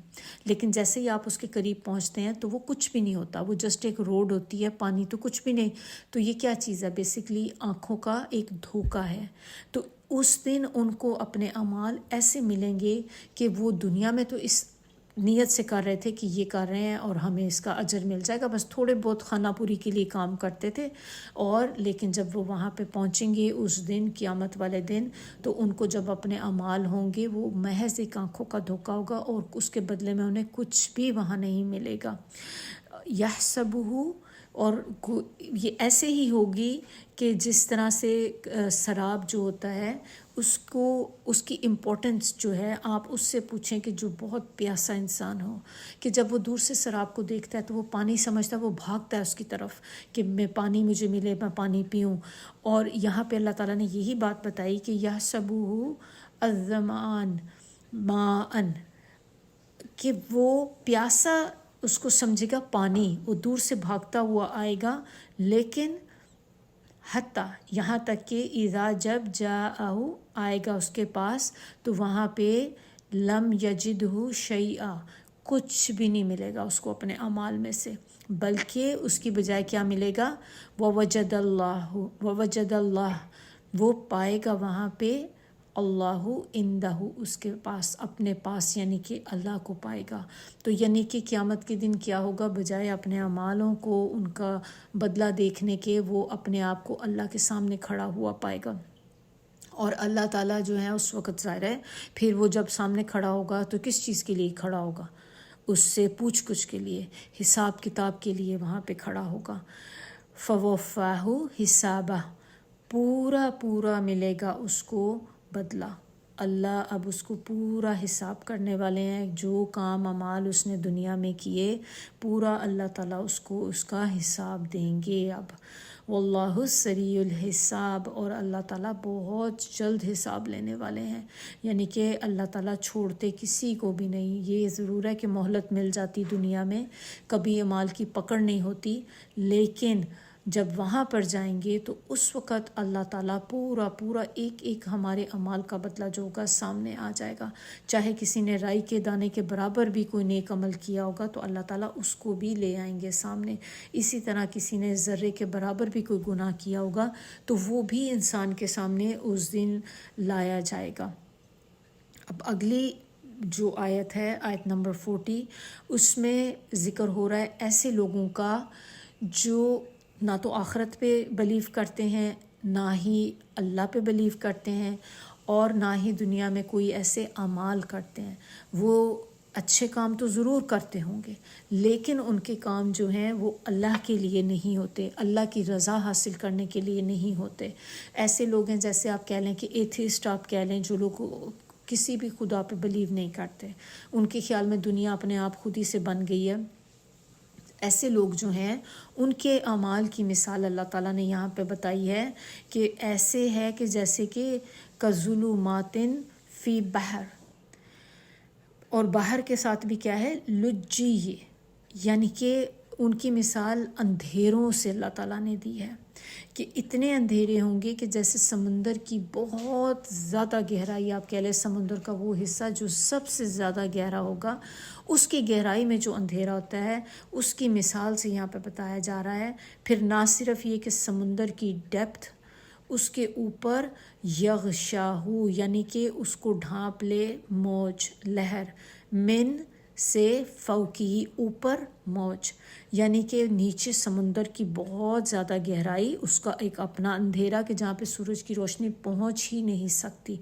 لیکن جیسے ہی آپ اس کے قریب پہنچتے ہیں تو وہ کچھ بھی نہیں ہوتا، وہ جسٹ ایک روڈ ہوتی ہے، پانی تو کچھ بھی نہیں۔ تو یہ کیا چیز ہے؟ بیسکلی آنکھوں کا ایک دھوکہ ہے۔ تو اس دن ان کو اپنے اعمال ایسے ملیں گے کہ وہ دنیا میں تو اس نیت سے کر رہے تھے کہ یہ کر رہے ہیں اور ہمیں اس کا اجر مل جائے گا، بس تھوڑے بہت خانہ پوری کے لیے کام کرتے تھے، اور لیکن جب وہ وہاں پہ پہنچیں گے اس دن، قیامت والے دن، تو ان کو جب اپنے اعمال ہوں گے وہ محض ایک آنکھوں کا دھوکہ ہوگا، اور اس کے بدلے میں انہیں کچھ بھی وہاں نہیں ملے گا۔ یحسبہ، اور یہ ایسے ہی ہوگی کہ جس طرح سے سراب جو ہوتا ہے اس کی امپورٹنس جو ہے آپ اس سے پوچھیں کہ جو بہت پیاسا انسان ہو، کہ جب وہ دور سے سراب کو دیکھتا ہے تو وہ پانی سمجھتا ہے، وہ بھاگتا ہے اس کی طرف کہ میں پانی مجھے ملے، میں پانی پیوں۔ اور یہاں پہ اللہ تعالیٰ نے یہی بات بتائی کہ یحسبہ الظمآن ماءً، کہ وہ پیاسا اس کو سمجھے گا پانی، وہ دور سے بھاگتا ہوا آئے گا، لیکن حتیٰ یہاں تک کہ اذا جب جاءہ آئے گا اس کے پاس تو وہاں پہ لم یجدہ شیئا، کچھ بھی نہیں ملے گا اس کو اپنے اعمال میں سے، بلکہ اس کی بجائے کیا ملے گا؟ ووجد اللہ، وہ پائے گا وہاں پہ اللہ عندہ، اس کے پاس، اپنے پاس، یعنی کہ اللہ کو پائے گا۔ تو یعنی کہ قیامت کے دن کیا ہوگا؟ بجائے اپنے اعمالوں کو، ان کا بدلہ دیکھنے کے، وہ اپنے آپ کو اللہ کے سامنے کھڑا ہوا پائے گا، اور اللہ تعالیٰ جو ہے اس وقت ظاہر ہے پھر وہ جب سامنے کھڑا ہوگا تو کس چیز کے لیے کھڑا ہوگا؟ اس سے پوچھ گچھ کے لیے، حساب کتاب کے لیے وہاں پہ کھڑا ہوگا۔ فوفاہ حسابہ، پورا پورا ملے گا اس کو بدلہ۔ اللہ اب اس کو پورا حساب کرنے والے ہیں، جو کام اعمال اس نے دنیا میں کیے پورا اللہ تعالیٰ اس کو اس کا حساب دیں گے اب۔ واللہ سریع الحساب، اور اللہ تعالیٰ بہت جلد حساب لینے والے ہیں، یعنی کہ اللہ تعالیٰ چھوڑتے کسی کو بھی نہیں۔ یہ ضرور ہے کہ مہلت مل جاتی دنیا میں، کبھی اعمال کی پکڑ نہیں ہوتی، لیکن جب وہاں پر جائیں گے تو اس وقت اللہ تعالیٰ پورا پورا ایک ایک ہمارے اعمال کا بدلہ جو ہوگا سامنے آ جائے گا. چاہے کسی نے رائی کے دانے کے برابر بھی کوئی نیک عمل کیا ہوگا تو اللہ تعالیٰ اس کو بھی لے آئیں گے سامنے. اسی طرح کسی نے ذرے کے برابر بھی کوئی گناہ کیا ہوگا تو وہ بھی انسان کے سامنے اس دن لایا جائے گا. اب اگلی جو آیت ہے آیت نمبر 40، اس میں ذکر ہو رہا ہے ایسے لوگوں کا جو نہ تو آخرت پہ بلیو کرتے ہیں، نہ ہی اللہ پہ بلیو کرتے ہیں، اور نہ ہی دنیا میں کوئی ایسے اعمال کرتے ہیں. وہ اچھے کام تو ضرور کرتے ہوں گے لیکن ان کے کام جو ہیں وہ اللہ کے لیے نہیں ہوتے، اللہ کی رضا حاصل کرنے کے لیے نہیں ہوتے. ایسے لوگ ہیں جیسے آپ کہہ لیں کہ ایتھیسٹ آپ کہہ لیں، جو لوگ کسی بھی خدا پہ بلیو نہیں کرتے، ان کے خیال میں دنیا اپنے آپ خود ہی سے بن گئی ہے. ایسے لوگ جو ہیں ان کے اعمال کی مثال اللہ تعالیٰ نے یہاں پہ بتائی ہے کہ ایسے ہے کہ جیسے کہ کظلمات فی بحر، اور باہر کے ساتھ بھی کیا ہے لجی، یعنی کہ ان کی مثال اندھیروں سے اللہ تعالیٰ نے دی ہے کہ اتنے اندھیرے ہوں گے کہ جیسے سمندر کی بہت زیادہ گہرائی، آپ کہہ لیں سمندر کا وہ حصہ جو سب سے زیادہ گہرا ہوگا، اس کی گہرائی میں جو اندھیرا ہوتا ہے اس کی مثال سے یہاں پہ بتایا جا رہا ہے. پھر نہ صرف یہ کہ سمندر کی ڈیپتھ، اس کے اوپر یغشاہو، یعنی کہ اس کو ڈھانپ لے موج، لہر، من سے فوقی، اوپر موج، یعنی کہ نیچے سمندر کی بہت زیادہ گہرائی، اس کا ایک اپنا اندھیرا کہ جہاں پہ سورج کی روشنی پہنچ ہی نہیں سکتی.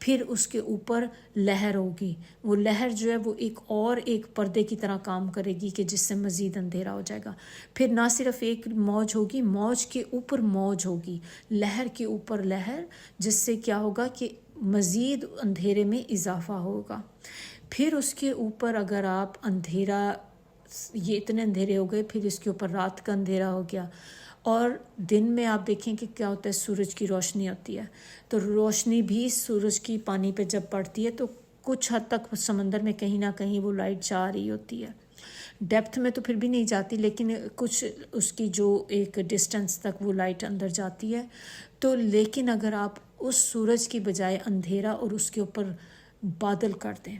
پھر اس کے اوپر لہر ہوگی، وہ لہر جو ہے وہ ایک پردے کی طرح کام کرے گی کہ جس سے مزید اندھیرا ہو جائے گا. پھر نہ صرف ایک موج ہوگی، موج کے اوپر موج ہوگی، لہر کے اوپر لہر، جس سے کیا ہوگا کہ مزید اندھیرے میں اضافہ ہوگا. پھر اس کے اوپر اگر آپ اندھیرا، یہ اتنے اندھیرے ہو گئے، پھر اس کے اوپر رات کا اندھیرا ہو گیا، اور دن میں آپ دیکھیں کہ کیا ہوتا ہے، سورج کی روشنی ہوتی ہے، تو روشنی بھی سورج کی پانی پہ جب پڑتی ہے تو کچھ حد تک سمندر میں کہیں نہ کہیں وہ لائٹ جا رہی ہوتی ہے. ڈیپتھ میں تو پھر بھی نہیں جاتی لیکن کچھ اس کی جو ایک ڈسٹنس تک وہ لائٹ اندر جاتی ہے. تو لیکن اگر آپ اس سورج کی بجائے اندھیرا اور اس کے اوپر بادل کر دیں،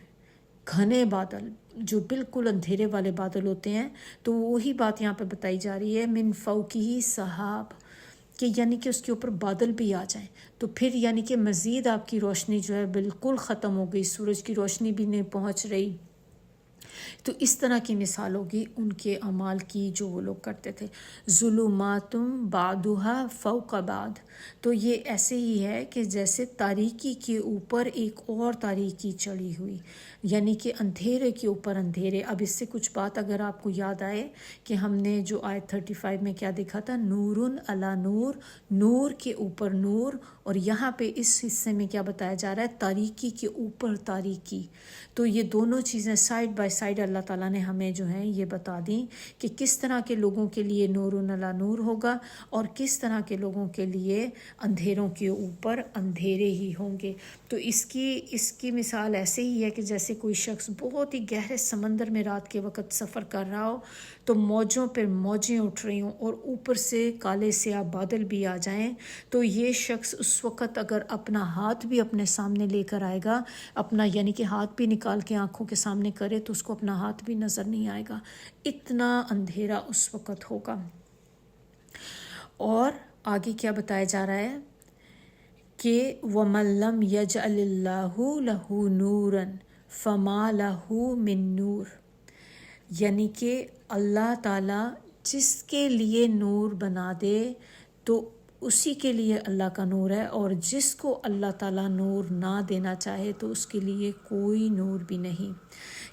گھنے بادل جو بالکل اندھیرے والے بادل ہوتے ہیں، تو وہی بات یہاں پہ بتائی جا رہی ہے من فوقہ سحاب، کہ یعنی کہ اس کے اوپر بادل بھی آ جائیں تو پھر یعنی کہ مزید آپ کی روشنی جو ہے بالکل ختم ہو گئی، سورج کی روشنی بھی نہیں پہنچ رہی. تو اس طرح کی مثال ہوگی ان کے اعمال کی جو وہ لوگ کرتے تھے. ظلمات بعدها فوق بعد، تو یہ ایسے ہی ہے کہ جیسے تاریکی کے اوپر ایک اور تاریکی چڑھی ہوئی، یعنی کہ اندھیرے کے اوپر اندھیرے. اب اس سے کچھ بات اگر آپ کو یاد آئے کہ ہم نے جو آیت 35 میں کیا دیکھا تھا، نور علی نور، نور کے اوپر نور، اور یہاں پہ اس حصے میں کیا بتایا جا رہا ہے، تاریکی کے اوپر تاریکی. تو یہ دونوں چیزیں سائیڈ بائی سائیڈ اللہ تعالیٰ نے ہمیں جو ہیں یہ بتا دیں کہ کس طرح کے لوگوں کے لیے نور علی نور ہوگا اور کس طرح کے لوگوں کے لیے اندھیروں کے اوپر اندھیرے ہی ہوں گے. تو اس کی مثال ایسے ہی ہے کہ جیسے کوئی شخص بہت ہی گہرے سمندر میں رات کے وقت سفر کر رہا ہو، تو موجوں پر موجیں اٹھ رہی ہوں اور اوپر سے کالے سیاہ بادل بھی آ جائیں، تو یہ شخص اس وقت اگر اپنا ہاتھ بھی اپنے سامنے لے کر آئے گا، اپنا یعنی کہ ہاتھ بھی نکال کے آنکھوں کے سامنے کرے تو اس کو اپنا ہاتھ بھی نظر نہیں آئے گا، اتنا اندھیرا اس وقت ہوگا. اور آگے کیا بتایا جا رہا ہے کہ وَمَن لَّمْ يَجْعَلِ اللَّهُ لَهُ نُورًا فَمَا لَهُ مِن نُور، یعنی کہ اللہ تعالیٰ جس کے لیے نور بنا دے تو اسی کے لیے اللہ کا نور ہے، اور جس کو اللہ تعالیٰ نور نہ دینا چاہے تو اس کے لیے کوئی نور بھی نہیں.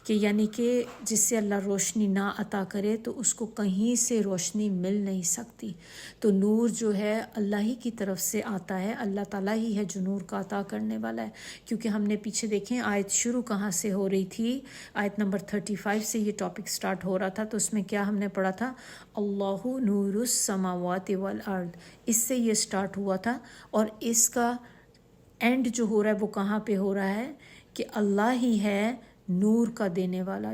کہ یعنی کہ جس سے اللہ روشنی نہ عطا کرے تو اس کو کہیں سے روشنی مل نہیں سکتی. تو نور جو ہے اللہ ہی کی طرف سے آتا ہے، اللہ تعالیٰ ہی ہے جو نور کا عطا کرنے والا ہے. کیونکہ ہم نے پیچھے دیکھیں آیت شروع کہاں سے ہو رہی تھی، آیت نمبر 35 سے یہ ٹاپک سٹارٹ ہو رہا تھا. تو اس میں کیا ہم نے پڑھا تھا، اللہ نور السماوات والارض، اس سے یہ سٹارٹ ہوا تھا. اور اس کا اینڈ جو ہو رہا ہے وہ کہاں پہ ہو رہا ہے کہ اللہ ہی ہے نور کا دینے والا،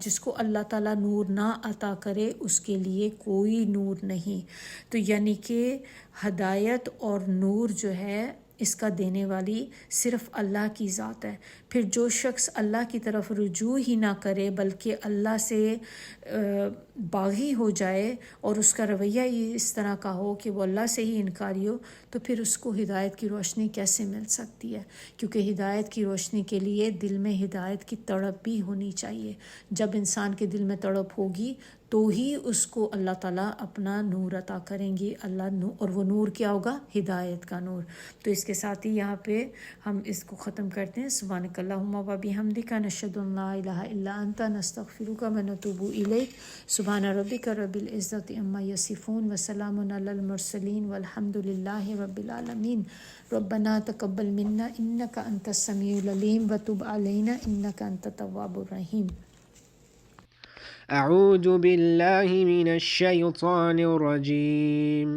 جس کو اللہ تعالیٰ نور نہ عطا کرے اس کے لیے کوئی نور نہیں۔ تو یعنی کہ ہدایت اور نور جو ہے اس کا دینے والی صرف اللہ کی ذات ہے۔ پھر جو شخص اللہ کی طرف رجوع ہی نہ کرے بلکہ اللہ سے باغی ہو جائے اور اس کا رویہ ہی اس طرح کا ہو کہ وہ اللہ سے ہی انکاری ہو، تو پھر اس کو ہدایت کی روشنی کیسے مل سکتی ہے؟ کیونکہ ہدایت کی روشنی کے لیے دل میں ہدایت کی تڑپ بھی ہونی چاہیے۔ جب انسان کے دل میں تڑپ ہوگی تو ہی اس کو اللہ تعالیٰ اپنا نور عطا کریں گی، اور وہ نور کیا ہوگا؟ ہدایت کا نور۔ تو اس کے ساتھ ہی یہاں پہ ہم اس کو ختم کرتے ہیں۔ سبحانک اللہم و بحمدک، نشہد ان لا الہ الا انت، نستغفرک و نتوب الیک۔ سبحان ربک رب العزت عما یصفون وسلام علی المرسلین والحمد للہ رب العالمین۔ ربنا تقبل منا انک انت السمیع العلیم وتب علینا انک انت التواب الرحیم۔
أعوذ بالله من الشيطان الرجيم.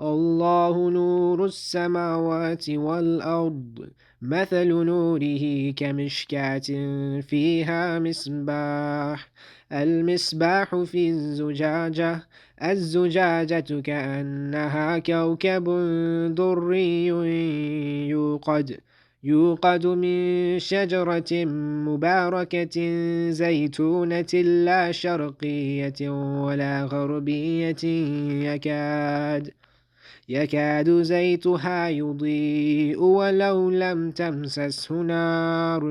الله نور السماوات والأرض، مثل نوره كمشكاة فيها مصباح، المصباح في الزجاجة كأنها كوكب دري يوقد من شجرة مباركة زيتونة لا شرقية ولا غربية يكاد زيتها يضيء ولو لم تمسسه نار،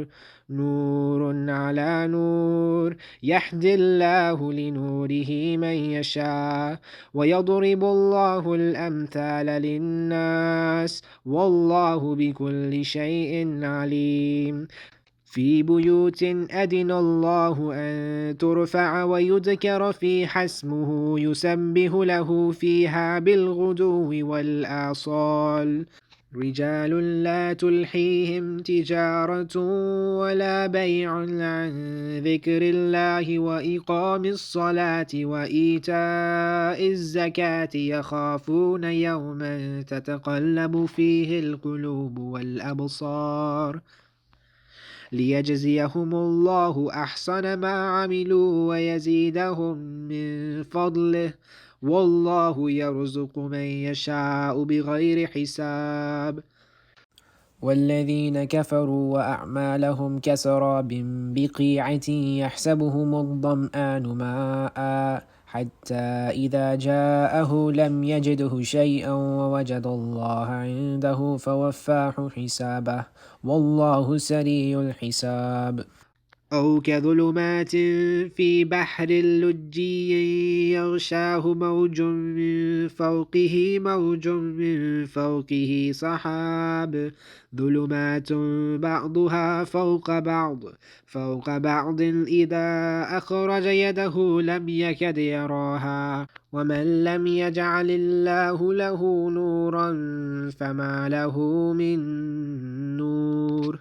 نور على نور، يهدي الله لنوره من يشاء ويضرب الله الأمثال للناس والله بكل شيء عليم. في بيوت أذن الله أن ترفع ويذكر فيها اسمه يسبح له فيها بالغدو والآصال، رجال لا تلهيهم تجارة ولا بيع عن ذكر الله وإقام الصلاة وإيتاء الزكاة يخافون يوما تتقلب فيه القلوب والأبصار، ليجزيهم الله أحسن ما عملوا ويزيدهم من فضله، والله يرزق من يشاء بغير حساب. والذين كفروا وأعمالهم كسراب بقيعة يحسبهم الظمآن ماء حتى إذا جاءه لم يجده شيئا ووجد الله عنده فوفاه حسابه والله سريع الحساب. أو كظلمات في بحر لجي يغشاه موج من فوقه سحاب، ظلمات بعضها فوق بعض إذا أخرج يده لم يكد يراها، ومن لم يجعل الله له نورا فما له من نور.